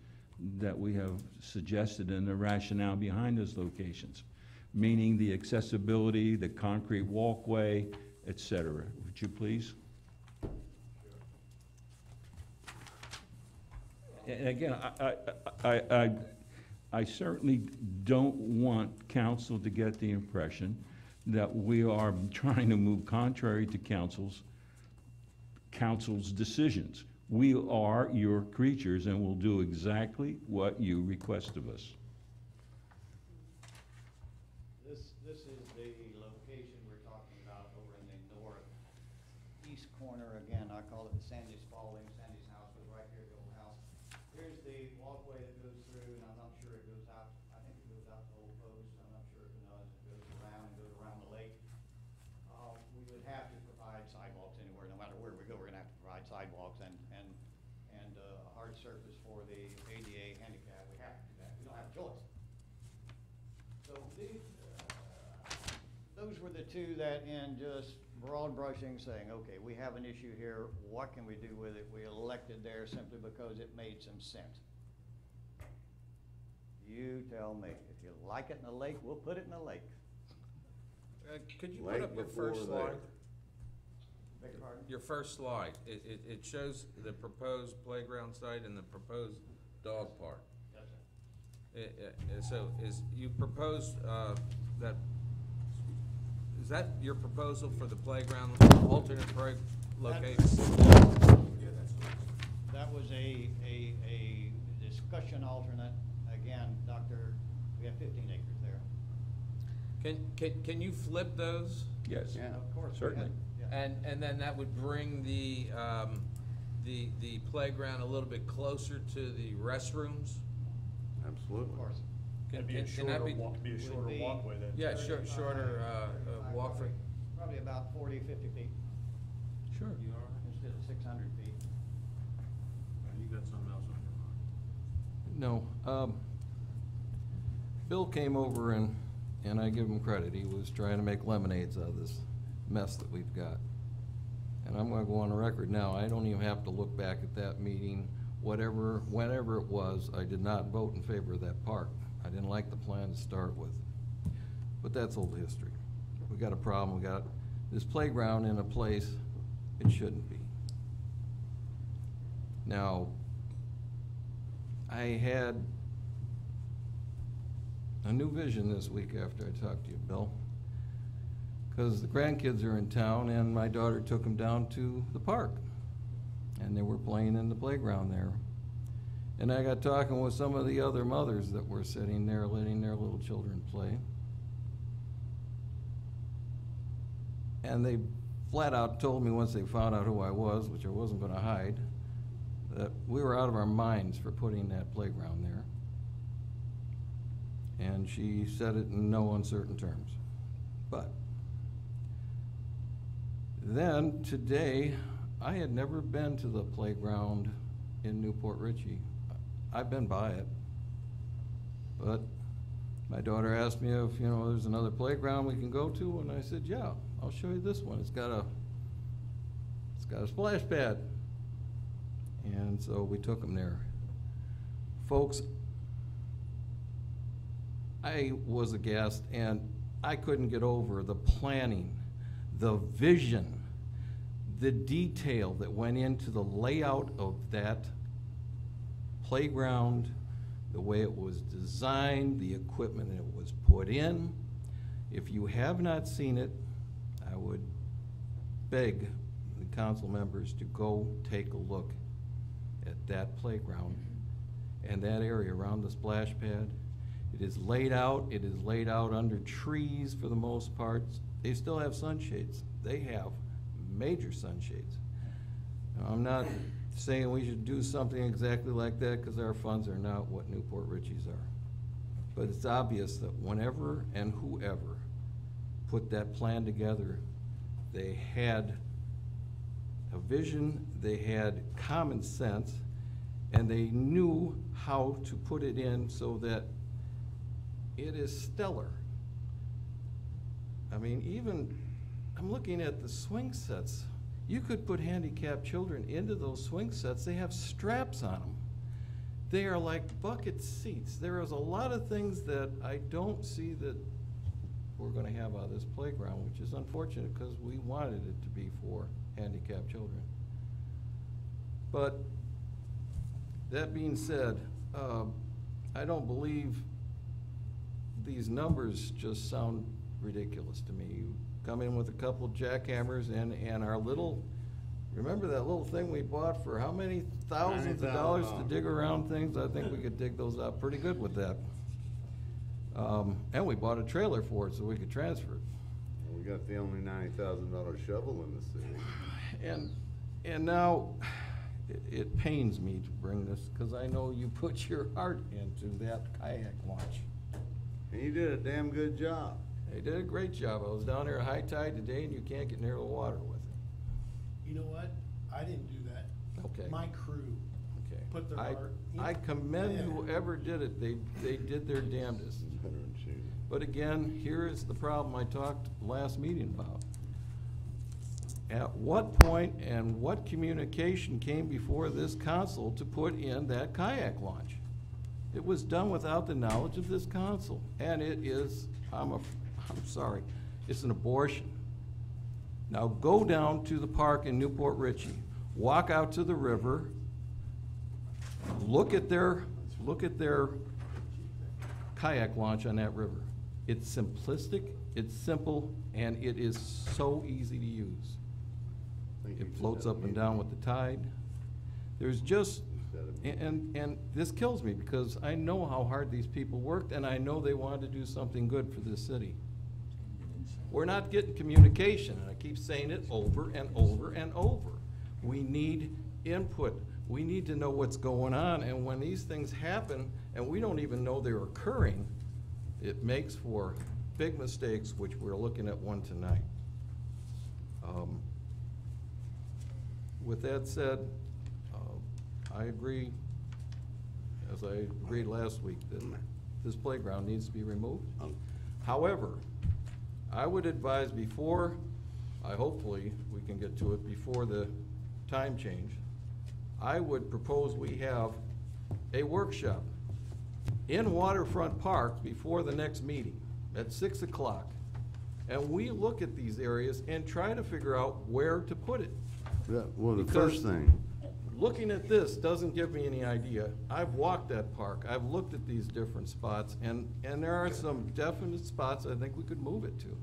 that we have suggested and the rationale behind those locations, meaning the accessibility, the concrete walkway, et cetera. Would you please? And again, I certainly don't want council to get the impression that we are trying to move contrary to council's decisions. We are your creatures and will do exactly what you request of us. This is the location we're talking about over in the northeast corner. Again, I call it the Sandy's Falling. Sandy's house was right here, the old house. Here's the walkway that goes through, and I'm not sure it goes out. I think it goes out to Old Post. I'm not sure if it does. It goes around and goes around the lake. We would have to provide sidewalks anywhere. No matter where we go, we're gonna have to provide sidewalks and a hard surface for the ADA handicap. We have to do that. We don't have a choice. So these, those were the two that in just broad brushing saying, okay, we have an issue here. What can we do with it? We elected there simply because it made some sense. You tell me. If you like it in the lake, we'll put it in the lake. Could you put up your first slide? Beg your pardon? Your first slide. It shows the proposed playground site and the proposed dog park. Yes, sir. So you proposed that, is that your proposal for the playground alternate location? That was a discussion alternate. Again, Doctor, we have 15 acres there. Can you flip those? Yes. Yeah, of course. Certainly. Yeah. And then that would bring the playground a little bit closer to the restrooms? Absolutely. Of course. It'd be a shorter walkway then. Yeah, shorter walk for. Probably about 40, 50 feet. Sure. Instead of 600 feet. You got something else on your No. Bill came over and I give him credit. He was trying to make lemonades out of this mess that we've got. And I'm gonna go on the record now, I don't even have to look back at that meeting, whenever it was, I did not vote in favor of that park. I didn't like the plan to start with. But that's old history. We got a problem, we got this playground in a place it shouldn't be. Now, I had a new vision this week after I talked to you, Bill. Because the grandkids are in town and my daughter took them down to the park. And they were playing in the playground there. And I got talking with some of the other mothers that were sitting there letting their little children play. And they flat out told me once they found out who I was, which I wasn't gonna hide, that we were out of our minds for putting that playground there. And she said it in no uncertain terms. But then today, I had never been to the playground in Newport Richey. I've been by it, but my daughter asked me if, you know, there's another playground we can go to, and I said, yeah, I'll show you this one. It's got a splash pad. And so we took them there. Folks, I was aghast, and I couldn't get over the planning, the vision, the detail that went into the layout of that playground, the way it was designed, the equipment that was put in. If you have not seen it, I would beg the council members to go take a look at that playground and that area around the splash pad. It is laid out under trees for the most part. They still have sunshades. They have major sunshades. Now, I'm not saying we should do something exactly like that because our funds are not what Newport Richey's are. But it's obvious that whenever and whoever put that plan together, they had a vision, they had common sense, and they knew how to put it in so that it is stellar. I mean, even, I'm looking at the swing sets. You could put handicapped children into those swing sets. They have straps on them. They are like bucket seats. There is a lot of things that I don't see that we're gonna have out of this playground, which is unfortunate because we wanted it to be for handicapped children. But that being said, I don't believe these numbers just sound ridiculous to me. You come in with a couple jackhammers and our little, remember that little thing we bought for how many thousands of dollars to dig around things? I think we could dig those out pretty good with that. And we bought a trailer for it so we could transfer it. Well, we got the only $90,000 shovel in the city. And now, it pains me to bring this, because I know you put your heart into that kayak launch. And you did a damn good job. They did a great job. I was down there at high tide today, and you can't get near the water with it. You know what? I didn't do that. Okay. My crew Okay. put their heart. I commend whoever did it. They did their damnedest. But again, here is the problem I talked last meeting about. At what point and what communication came before this council to put in that kayak launch? It was done without the knowledge of this council, and it is, I'm sorry, it's an abortion. Now go down to the park in Newport Richey, walk out to the river, look at their kayak launch on that river. It's simplistic, it's simple, and it is so easy to use. It floats up and down with the tide. There's just, and this kills me because I know how hard these people worked and I know they wanted to do something good for this city. We're not getting communication, and I keep saying it over and over and over. We need input. We need to know what's going on, and when these things happen and we don't even know they're occurring, it makes for big mistakes, which we're looking at one tonight. With that said, I agree. as I agreed last week, that this playground needs to be removed. However, I would advise before, hopefully, we can get to it before the time change, I would propose we have a workshop in Waterfront Park before the next meeting at 6 o'clock. And we look at these areas and try to figure out where to put it. Well, the Because first thing, looking at this doesn't give me any idea. I've walked that park, I've looked at these different spots, and there are some definite spots I think we could move it to.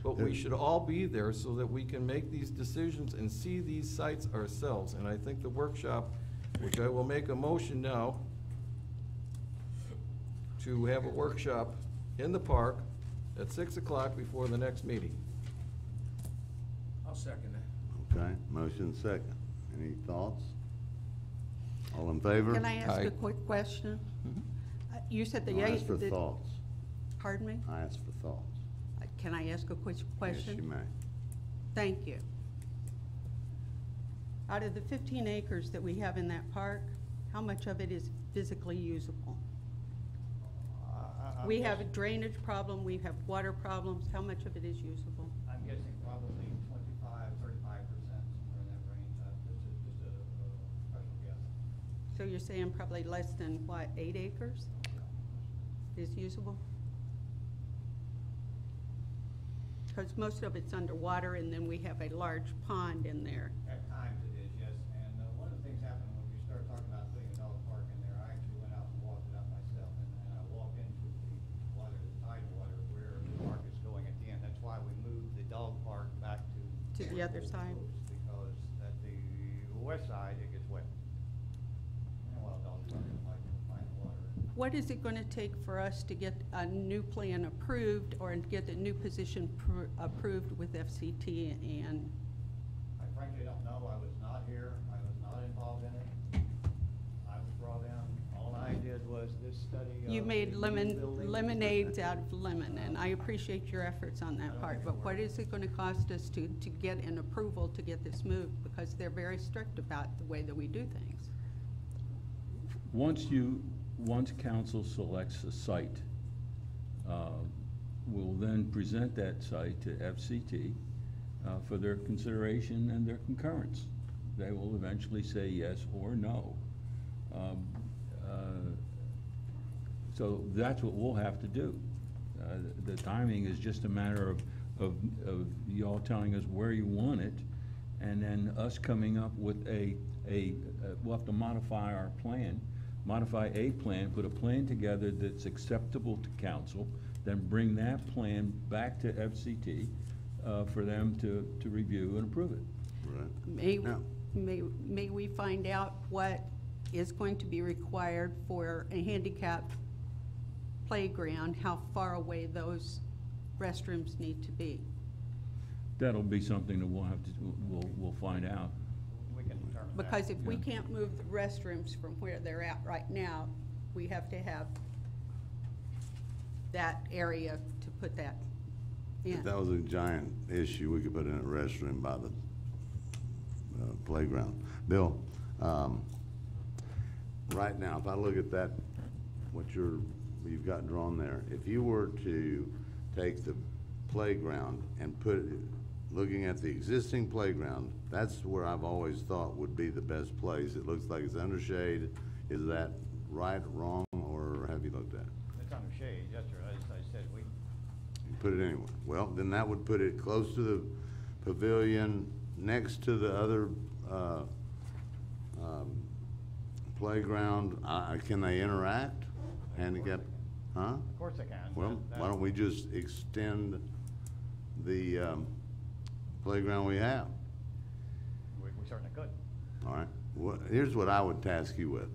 But we should all be there so that we can make these decisions and see these sites ourselves. And I think the workshop, which I will make a motion now, to have a workshop in the park at 6 o'clock before the next meeting. I'll second that. okay, motion second. Any thoughts? All in favor? Can I ask Aye. a quick question? You said the No, I asked for the- thoughts. Pardon me? I asked for thoughts. Can I ask a quick question? Yes, you may. Thank you. Out of the 15 acres that we have in that park, how much of it is physically usable? We have a drainage problem, we have water problems, how much of it is usable? I'm guessing probably 25, 35%, somewhere in that range. Just a professional guess. So you're saying probably less than, what, 8 acres is usable? Because most of it's underwater, and then we have a large pond in there. At times it is, yes. And one of the things happened when we started talking about putting a dog park in there, I actually went out and walked it out myself. And I walked into the water, the tide water, where the park is going at the end. That's why we moved the dog park back to the other side? Because at the west side, it gets wet. And wild dogs don't like to find the water. What is it gonna take for us to get a new plan approved or get a new position approved with FCT and? I frankly don't know. I was not here. I was not involved in it. I was brought in. All I did was this study of You made the new building. lemonades out of lemon, and I appreciate your efforts on that part, but what is it gonna cost us to get an approval to get this moved? Because they're very strict about the way that we do things. Once council selects a site, we'll then present that site to FCT for their consideration and their concurrence. They will eventually say yes or no. So that's what we'll have to do. The timing is just a matter of y'all telling us where you want it, and then us coming up with we'll have to modify our plan, modify a plan, put a plan together that's acceptable to council, then bring that plan back to FCT for them to review and approve it. Right. Now- May we find out what is going to be required for a handicapped playground, how far away those restrooms need to be? That'll be something that we'll find out. We can determine that. Because if we Yeah. can't move the restrooms from where they're at right now, we have to have that area to put that in. If that was a giant issue, we could put in a restroom by the playground. Bill, right now, if I look at that, what you've got drawn there, if you were to take the playground and put it, looking at the existing playground, that's where I've always thought would be the best place. It looks like it's under shade. Is that right, wrong, or have you looked at it? It's under shade, yes, sir. As I said, we, You put it anywhere. Well, then that would put it close to the pavilion, next to the other playground. Can they interact? Handicap, huh? of course they can. Well, That- why don't we just extend the playground we have? We certainly could. All right. Here's what I would task you with.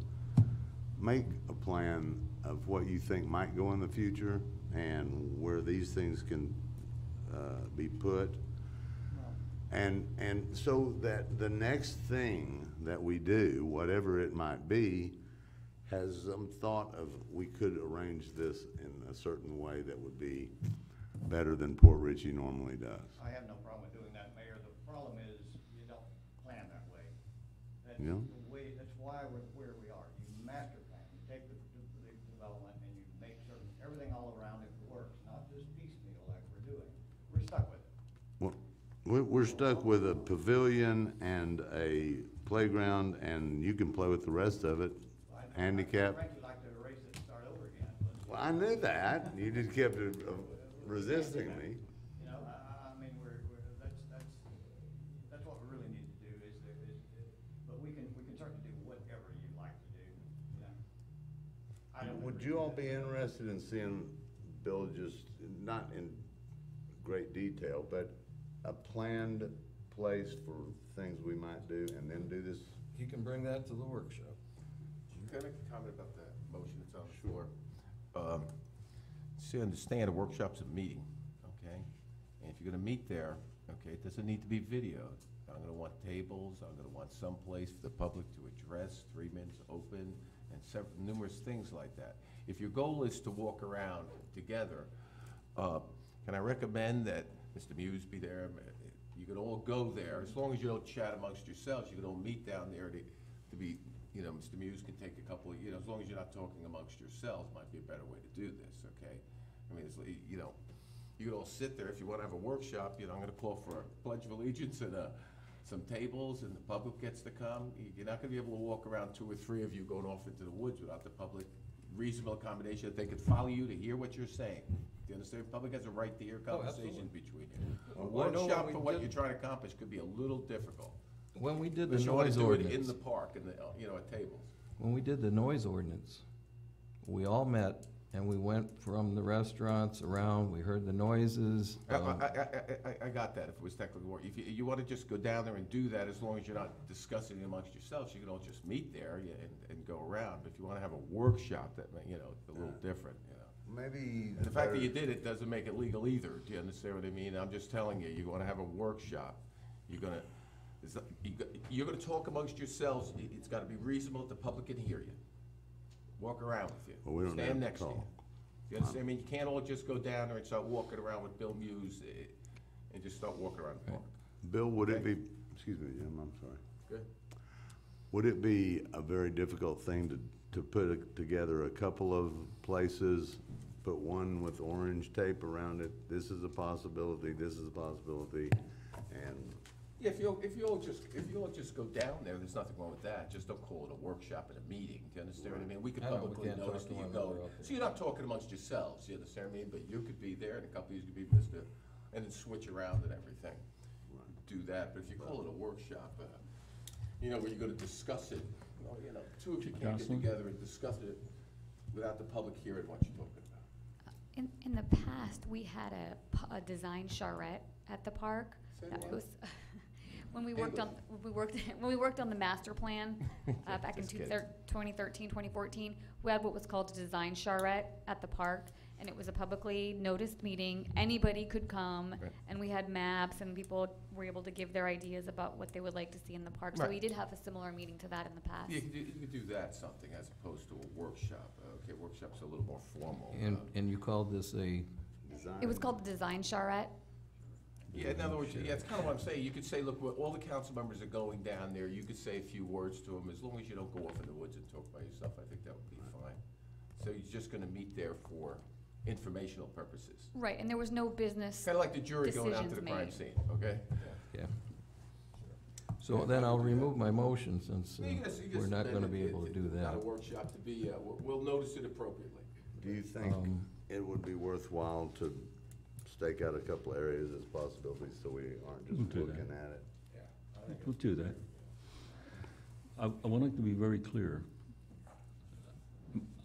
Make a plan of what you think might go in the future and where these things can be put. And so that the next thing that we do, whatever it might be, has some thought of, we could arrange this in a certain way that would be better than Port Richey normally does. I have no problem with doing that, Mayor. The problem is you don't plan that way. That's Yeah. the way, that's why we're where we are. You master plan. You take the We're stuck with a pavilion and a playground, and you can play with the rest of it, handicap. I'd frankly like to erase it and start over again, but, Well, I knew that, you just kept resisting me. you know, I mean, that's what we really need to do but we can certainly do whatever you like to do, you know. I don't Would agree you with all that. be interested in seeing Bill just, not in great detail, but a planned place for things we might do and then do this? He can bring that to the workshop. Can I make a comment about that motion that's on the floor? See, understand, a workshop's a meeting, okay? And if you're gonna meet there, okay, it doesn't need to be videoed. I'm gonna want tables, I'm gonna want some place for the public to address, 3 minutes open, and numerous things like that. If your goal is to walk around together, can I recommend that Mr. Muse be there? You can all go there, as long as you don't chat amongst yourselves, you can all meet down there to be, you know, Mr. Muse can take a couple of, you know, as long as you're not talking amongst yourselves, might be a better way to do this, okay? I mean, it's, you know, you can all sit there, if you wanna have a workshop, you know, I'm gonna call for a pledge of allegiance and some tables, and the public gets to come. You're not gonna be able to walk around 2 or 3 of you going off into the woods without the public reasonable accommodation, that they could follow you to hear what you're saying. Do you understand? The public has a right to hear conversations between you. A Well, I know workshop when for we what did- you're trying to accomplish could be a little difficult. When we did the Unless you wanna noise do it in ordinance, the park, and you know, at tables. when we did the noise ordinance, we all met and we went from the restaurants around, we heard the noises. I got that, if it was technically work. If you wanna just go down there and do that, as long as you're not discussing it amongst yourselves, you can all just meet there and go around. But if you wanna have a workshop, that, you know, it's a little different, you know. Maybe. And the fact that you did it doesn't make it legal either, do you understand what I mean? I'm just telling you, you wanna have a workshop, you're gonna talk amongst yourselves, it's gotta be reasonable that the public can hear you. Walk around with you. Well, we don't have Stand to next to you. talk. You understand? I mean, you can't all just go down there and start walking around with Bill Muse and just start walking around the park. Bill, would it Okay. be, excuse me, Jim, I'm sorry. Good. Would it be a very difficult thing to put together a couple of places, put one with orange tape around it? This is a possibility, this is a possibility, and Yeah, if you'll just go down there, there's nothing wrong with that. Just don't call it a workshop and a meeting. Do you understand what I mean? We could I know, we publicly can't notice talk that to you one go. another out there. So you're not talking amongst yourselves, you understand what I mean? But you could be there and a couple of you could be Mr., and then switch around and everything. Do that, but if you call it a workshop, you know, where you're gonna discuss it, well, you know, 2 of you can't get Councilman? together and discuss it without the public hearing what you're talking about. In the past, we had a design charrette at the park. Say That what? was, when we worked on the master plan, back in Just kidding. 2013, 2014, we had what was called a design charrette at the park, and it was a publicly noticed meeting. Anybody could come, Right. and we had maps, and people were able to give their ideas about what they would like to see in the park. So Right. we did have a similar meeting to that in the past. You could do that, something, as opposed to a workshop. Okay, workshop's a little more formal. And you called this a, design. It was called the design charrette. Yeah, in other words, yeah, it's kind of what I'm saying. You could say, look, all the council members are going down there. You could say a few words to them, as long as you don't go off in the woods and talk by yourself. I think that would be fine. So you're just gonna meet there for informational purposes. Right, and there was no business Kind of like the jury going out to the decisions crime made. scene, okay? yeah. So then I'll remove my motion since You can just we're not gonna amend be it. able to do It's not that. a workshop to be, we'll notice it appropriately. Do you think it would be worthwhile to stake out a couple areas as possibilities so we aren't We'll just do looking that. at it? We'll do that. I want it to be very clear.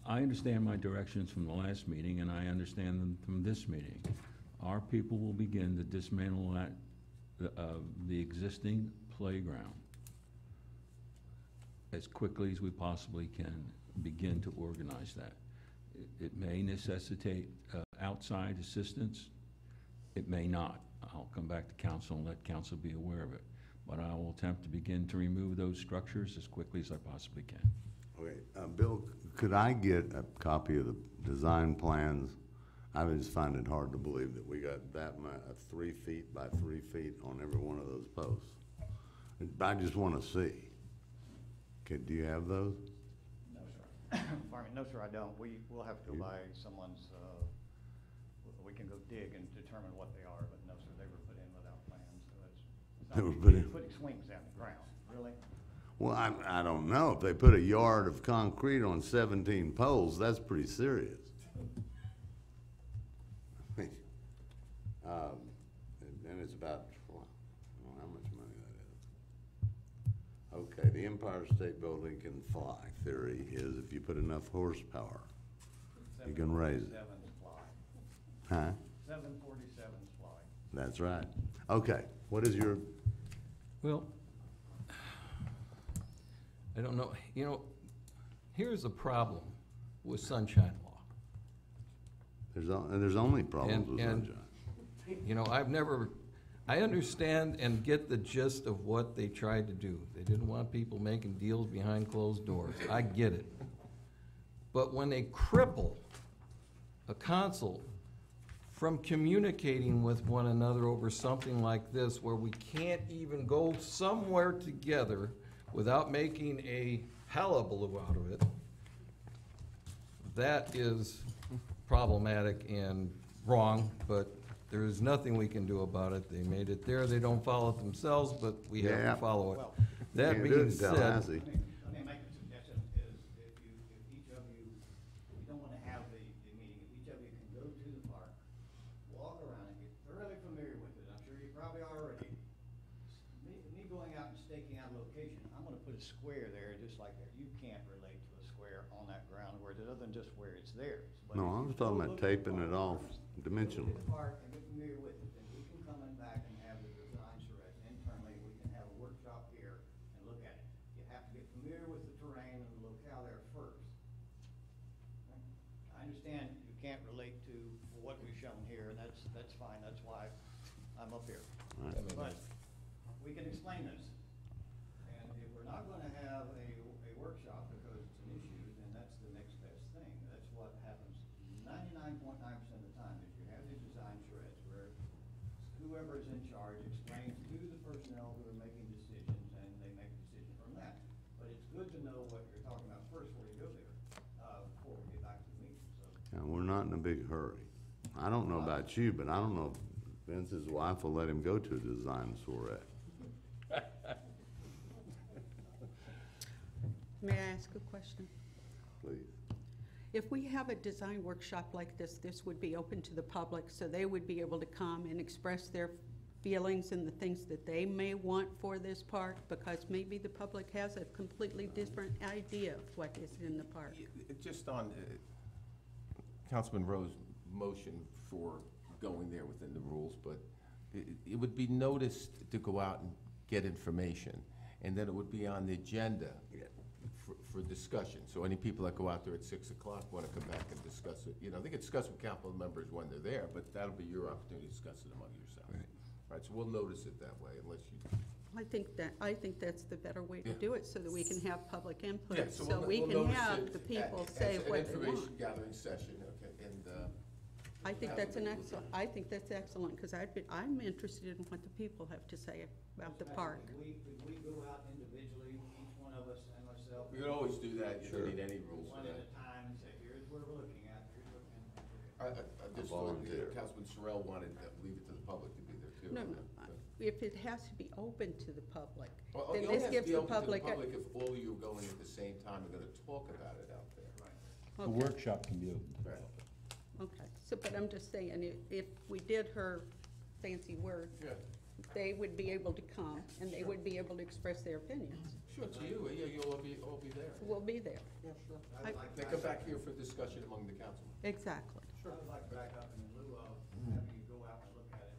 I understand my directions from the last meeting, and I understand them from this meeting. Our people will begin to dismantle the existing playground as quickly as we possibly can, begin to organize that. It may necessitate outside assistance. It may not. I'll come back to council and let council be aware of it. But I will attempt to begin to remove those structures as quickly as I possibly can. Okay, Bill, could I get a copy of the design plans? I just find it hard to believe that we got that much, 3 feet by 3 feet on every one of those posts. I just wanna see. Okay, do you have those? No, sir. Pardon me, no, sir, I don't. We'll have to go by someone's, we can go dig and determine what they are, but no, sir, they were put in without plans, so that's It's not They were putting swings down the ground, really? Well, I don't know. If they put a yard of concrete on 17 poles, that's pretty serious. And it's about, well, I don't know how much money that is. Okay, the Empire State Building can fly. Theory is if you put enough horsepower, you can raise it. 747's fly. Huh? 747's fly. That's right. Okay, what is your, Well, I don't know, you know, here's a problem with sunshine law. there's only problems with And- sunshine. You know, I understand and get the gist of what they tried to do. They didn't want people making deals behind closed doors. I get it. But when they cripple a council from communicating with one another over something like this, where we can't even go somewhere together without making a hullabaloo out of it, that is problematic and wrong, but there is nothing we can do about it. They made it there, they don't follow it themselves, but we have Yeah. to follow it. Well, That Can't do it being in said, Tallahassee. Let me make a suggestion, is if each of you, you don't wanna have the meeting, if each of you can go to the park, walk around and get thoroughly familiar with it, I'm sure you probably are already. Me going out and staking out a location, I'm gonna put a square there, just like that. You can't relate to a square on that ground where, other than just where it's theirs. But No, if I you was talking go about look at the taping it park off first, dimensionally. Look at the park and get familiar with it, then we can come in back and have the design charrette internally, we can have a workshop here and look at it. You have to get familiar with the terrain and the locale there first. I understand you can't relate to what we've shown here, and that's fine, that's why I'm up here. Right. But we can explain this. And if we're not gonna have a workshop because it's an issue, then that's the next best thing. That's what happens 99.9% of the time, is you have these design charrettes where whoever is in charge explains to the personnel who are making decisions, and they make a decision from that. But it's good to know what you're talking about first before you go there, before we get back to the meeting, so. Yeah, we're not in a big hurry. I don't know about you, but I don't know if Vince's wife will let him go to a design soiree. May I ask a question? Please. If we have a design workshop like this would be open to the public, so they would be able to come and express their feelings and the things that they may want for this park, because maybe the public has a completely different idea of what is in the park. Just on Councilman Rowe's motion for going there within the rules, but it would be noticed to go out and get information, and then it would be on the agenda for discussion. So any people that go out there at 6 o'clock want to come back and discuss it, you know, they can discuss with council members when they're there, but that'll be your opportunity to discuss it among yourselves. Right, so we'll notice it that way, unless you. I think that's the better way to Yeah. do it, so that we can have public Yeah, input, so so we'll we we'll can notice have it the people as say an what they information want. gathering session, okay, and, I think that's I think that's excellent, because I'm interested in what the people have to say about the park. Could we go out individually, each one of us and myself? we could always do that, you don't need any rules for One at that. a time and say, here's where we're looking at, here's what, I just thought Councilman Sorrell wanted to leave it to the public to be there too. No, if it has to be open to the public, Well, then it only this has to gives be the open to the public. public if all of you are going at the same time and gonna talk about it out there. right. The Okay. workshop can be open to the Right. public. Okay, so, but I'm just saying, if we did her fancy word, Yeah, they would be able to come, and they would be able to express their opinions. sure, to you, yeah, you'll all be there. We'll be there. Yeah, sure. I would like They to come back back here for discussion among the council. Exactly. I would like to back up, and in lieu of having you go out and look at it,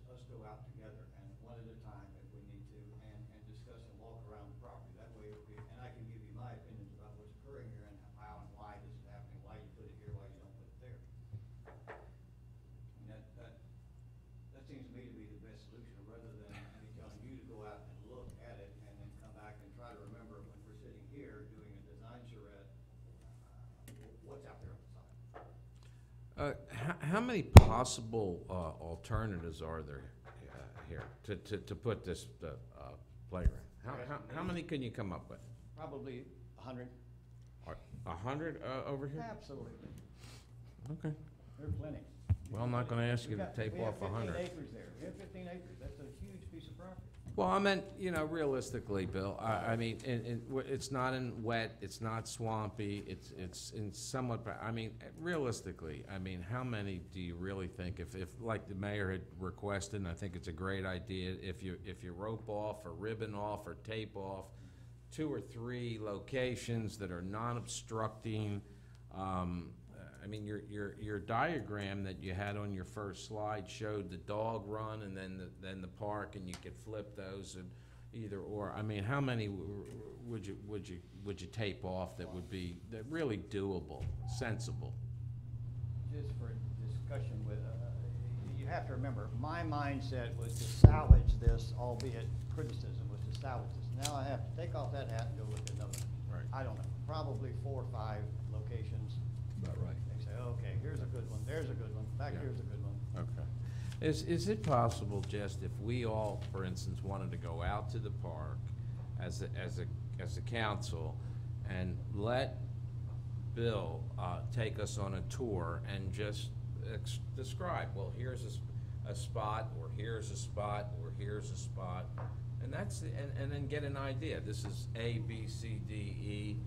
let's go out together and one at a time if we need to, and discuss and walk around the property. That way, and I can give you my opinions about what's occurring here and how and why this is happening, why you put it here, why you don't put it there. And that seems to me to be the best solution, rather than me telling you to go out and look at it and then come back and try to remember when we're sitting here doing a design charrette, what's out there on the side. How many possible alternatives are there here to put this playground? How many can you come up with? Probably 100. 100 over here? Absolutely. Okay. There are plenty. Well, I'm not gonna ask you to tape We have off 100. 15 acres there. We have 15 acres. That's a huge piece of property. Well, I meant, you know, realistically, Bill, I mean, it's not in wet, it's not swampy, it's in somewhat, I mean, realistically, I mean, how many do you really think, if like the mayor had requested, and I think it's a great idea, if you rope off or ribbon off or tape off 2 or 3 locations that are non-obstructing, I mean, your diagram that you had on your first slide showed the dog run and then the park, and you could flip those and either or. I mean, how many would you tape off that would be really doable, sensible? Just for discussion with, you have to remember, my mindset was to salvage this, albeit criticism was to salvage this. Now I have to take off that hat and go look at another. Right. I don't know, probably 4 or 5 locations. About right. They say, okay, here's a good one, there's a good one, back Yeah. here's a good one. Okay. Is it possible, just if we all, for instance, wanted to go out to the park as a council and let Bill take us on a tour and just describe, well, here's a spot, or here's a spot, or here's a spot, and and then get an idea. This is A, B, C, D, E,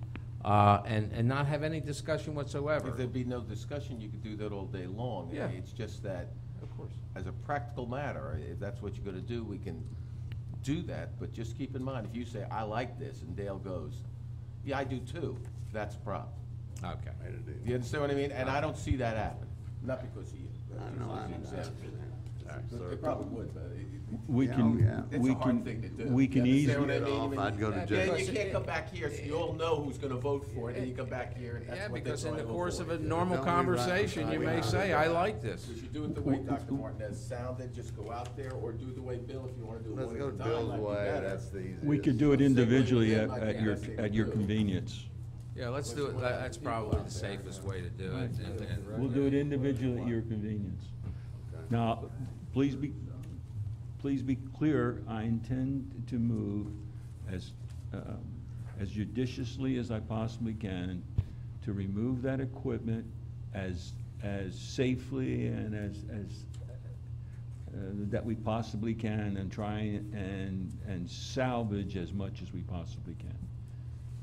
and not have any discussion whatsoever. If there'd be no discussion, you could do that all day long. Yeah. It's just that, Of course. as a practical matter, if that's what you're gonna do, we can do that, but just keep in mind, if you say, I like this, and Dale goes, yeah, I do too, that's a problem. Okay. You understand what I mean? And I don't see that happen, not because of you. It probably would, but We can, it's we a hard can, thing to do. we can You understand easily, what I mean? I'd go to Yeah, jail. you can't come back here, so you all know who's gonna vote for it, and you come back here, and Yeah, that's what they're because in trying the to course of a avoid. normal Don't we conversation, run- you we may run- say, I like this. You should do it the way Dr. Martinez sounded, just go out there, or do the way Bill, if you wanna do it Let's one go at a to time, Bill's might be way, better. that's the easiest. we could do it individually Might be at your, the best thing to at your do. convenience. Yeah, let's do it, that's probably the safest way to do it, We'll do it individually at your convenience. Now, please be clear, I intend to move as judiciously as I possibly can to remove that equipment as safely and as that we possibly can, and try and salvage as much as we possibly can.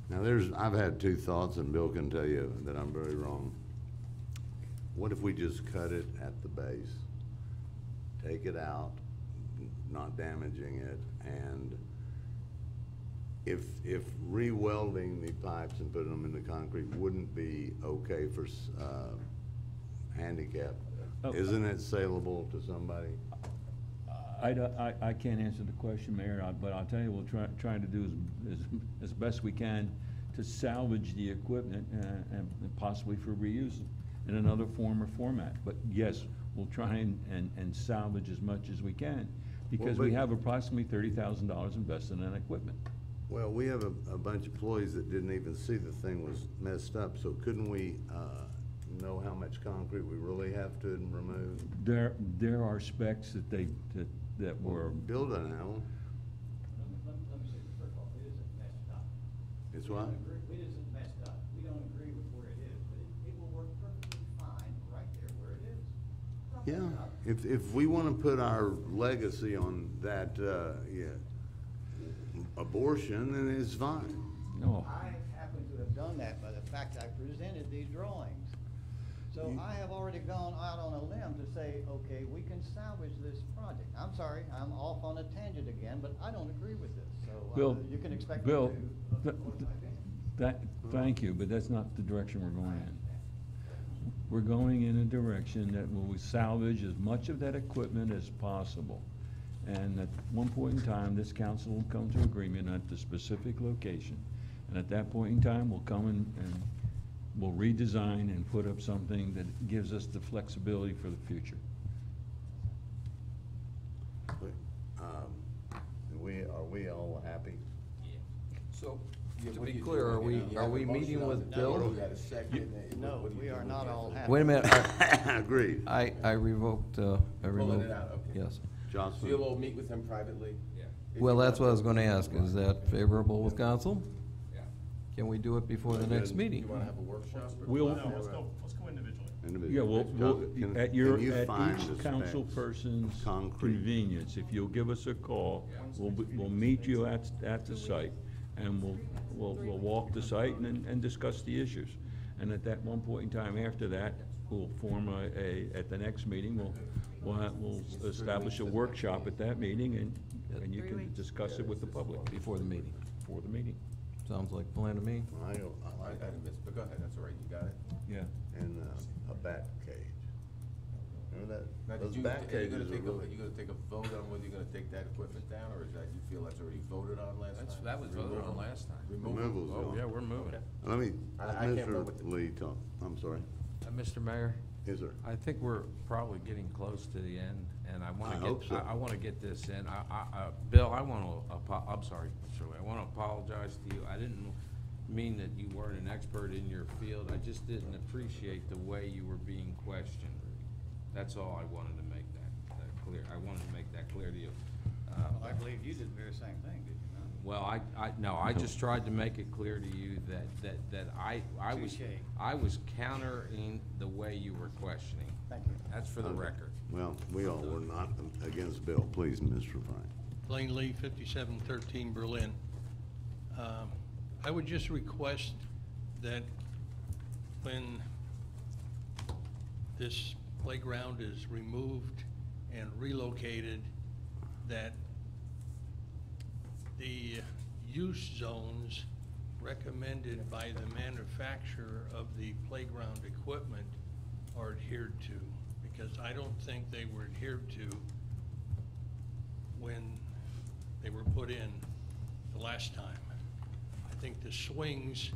Now, I've had 2 thoughts, and Bill can tell you that I'm very wrong. What if we just cut it at the base? Take it out, not damaging it, and if re-welding the pipes and putting them into concrete wouldn't be okay for handicap, isn't it saleable to somebody? I can't answer the question, Mayor, but I'll tell you, we'll try to do as best we can to salvage the equipment and possibly for reuse in another form or format. But yes, we'll try and salvage as much as we can, because we have approximately $30,000 invested in equipment. Well, we have a bunch of employees that didn't even see the thing was messed up, so couldn't we know how much concrete we really have to remove? There are specs that were. Bill doesn't have them. Let me say, first of all, it isn't messed up. It's what? It isn't messed up. We don't agree with where it is, but it will work perfectly fine right there where it is. Yeah, if we wanna put our legacy on that, abortion, then it's fine. No. I happen to have done that by the fact I presented these drawings. So I have already gone out on a limb to say, okay, we can salvage this project. I'm sorry, I'm off on a tangent again, but I don't agree with this, so Bill, you can expect me Bill, to vote my opinion. thank you, but that's not the direction we're going in. We're going in a direction that will salvage as much of that equipment as possible. And at one point in time, this council will come to agreement at the specific location. And at that point in time, we'll come and we'll redesign and put up something that gives us the flexibility for the future. Are we all happy? So. To be clear, are we meeting with Bill? No, we are not all happy. Wait a minute. Agreed. I revoked, Pulling it out, okay. yes. So Johnson? you'll all meet with him privately? Yeah. Well, that's what I was gonna ask. Is that favorable with council? Yeah. Can we do it before the next meeting? You wanna have a workshop? No, let's go individually. Yeah, well, Can- at can you each find the council specs? person's Concrete. convenience, if you'll give us a call, we'll meet you at the site, and we'll walk the site and discuss the issues. And at that one point in time after that, we'll form at the next meeting, we'll establish a workshop at that meeting, and you can discuss it with the public. Before the meeting. Before the meeting. Sounds like a plan to me. I missed, but go ahead, that's all right, you got it? Yeah. And a bat cage. Remember Now, that? Those did you, bat are you cages gonna are take really. you gonna take a vote on whether you're gonna take that equipment down, or is that, you feel that's already voted on last time? That was voted on last time. Removal's Oh, gone. yeah, we're moving. Okay. Let me, I can't vote with Mr. Lee talk, I'm sorry. Mr. Mayor? Yes, sir. I think we're probably getting close to the end, and I want I to hope so. I want to get this in. Bill, I want to, I'm sorry, Mr. Lee, I want to apologize to you. I didn't mean that you weren't an expert in your field. I just didn't appreciate the way you were being questioned. That's all I wanted to make that clear. I wanted to make that clear to you. I believe you did the very same thing, did you not? Well, no, I just tried to make it clear to you that I was countering the way you were questioning. Thank you. That's for the record. Well, we all were not against Bill, please, Mr. Frank. Blaine Lee, 5713 Berlin. I would just request that when this playground is removed and relocated, that the use zones recommended by the manufacturer of the playground equipment are adhered to, because I don't think they were adhered to when they were put in the last time. I think the swings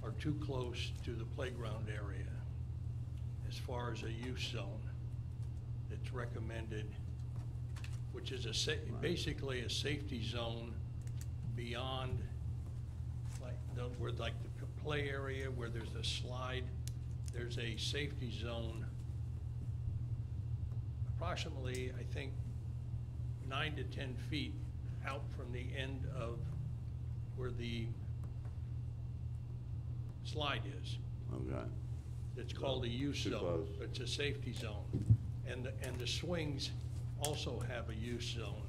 are too close to the playground area as far as a use zone that's recommended, which is basically a safety zone beyond where like the play area where there's a slide. There's a safety zone approximately, I think, 9 to 10 feet out from the end of where the slide is. Okay. It's called a use Too zone. close. It's a safety zone. And the swings also have a use zone.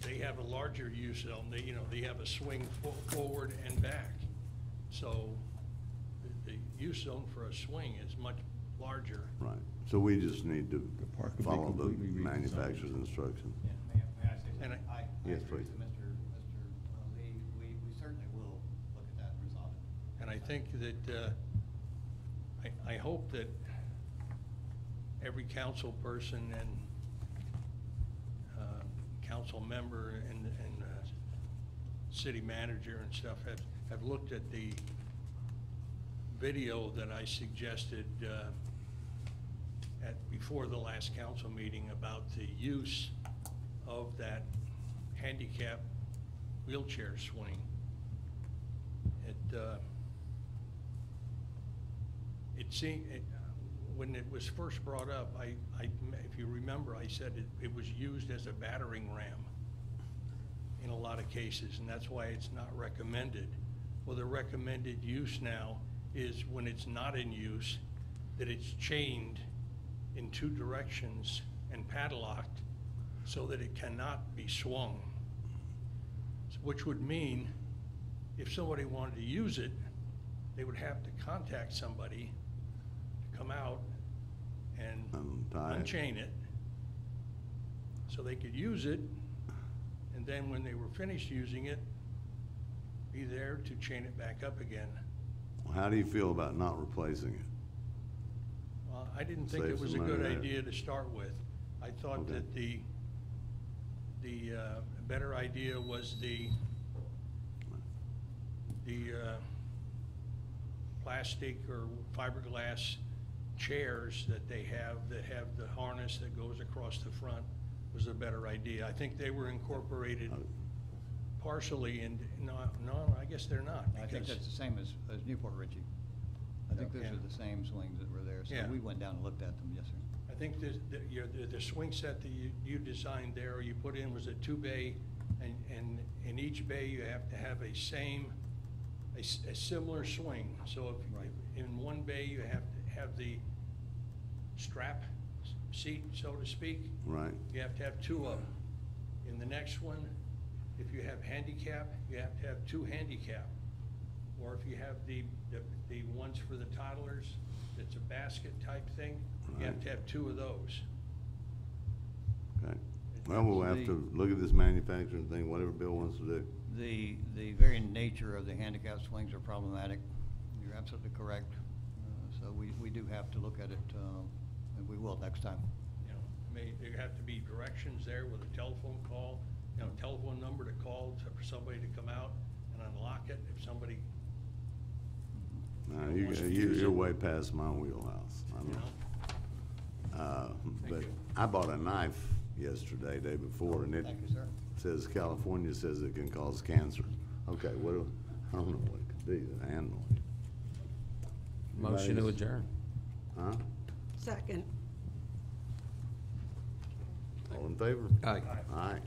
They have a larger use zone. They have a swing forward and back. So the use zone for a swing is much larger. Right, so we just need to park would be follow the completely redesigned. manufacturer's instructions. May I say And something? I Yes, agree please. with Mr. Lee. We certainly will look at that and resolve it. And I think that, I hope that every council person and council member and city manager and stuff have looked at the video that I suggested before the last council meeting about the use of that handicap wheelchair swing. It seemed, when it was first brought up, if you remember, I said it was used as a battering ram in a lot of cases, and that's why it's not recommended. Well, the recommended use now is when it's not in use, that it's chained in 2 directions and padlocked so that it cannot be swung. Which would mean if somebody wanted to use it, they would have to contact somebody to come out and Untie it. unchain it so they could use it, and then when they were finished using it, be there to chain it back up again. How do you feel about not replacing it? Well, I didn't think Save it was a some money good there. idea to start with. I thought Okay. that the better idea was the plastic or fiberglass chairs that they have that have the harness that goes across the front was a better idea. I think they were incorporated partially, and no, I guess they're not. I think because- that's the same as Newport Ritchie. I think those Yeah. are the same swings that were there, so Yeah. we went down and looked at them, yes, sir. I think the swing set that you designed there, or you put in, was a 2-bay, and in each bay you have to have a same a similar swing. So if in one bay you have to have the strap seat, so to speak. Right. You have to have two of them. In the next one, if you have handicap, you have to have two handicap. Or if you have the ones for the toddlers, it's a basket type thing, you have to have two of those. Okay. Well, we'll have to look at this manufacturing thing, whatever Bill wants to do. The very nature of the handicap swings are problematic. You're absolutely correct. So we do have to look at it, and we will next time. You know, there have to be directions there with a telephone call, you know, telephone number to call for somebody to come out and unlock it if somebody. You're way past my wheelhouse. I You know? But I bought a knife yesterday, day before, and it Thank you, sir. says, California says it can cause cancer. Okay, I don't know what it could be, the hand noise. Motion to adjourn. Huh? Second. All in favor? Aye. Aye.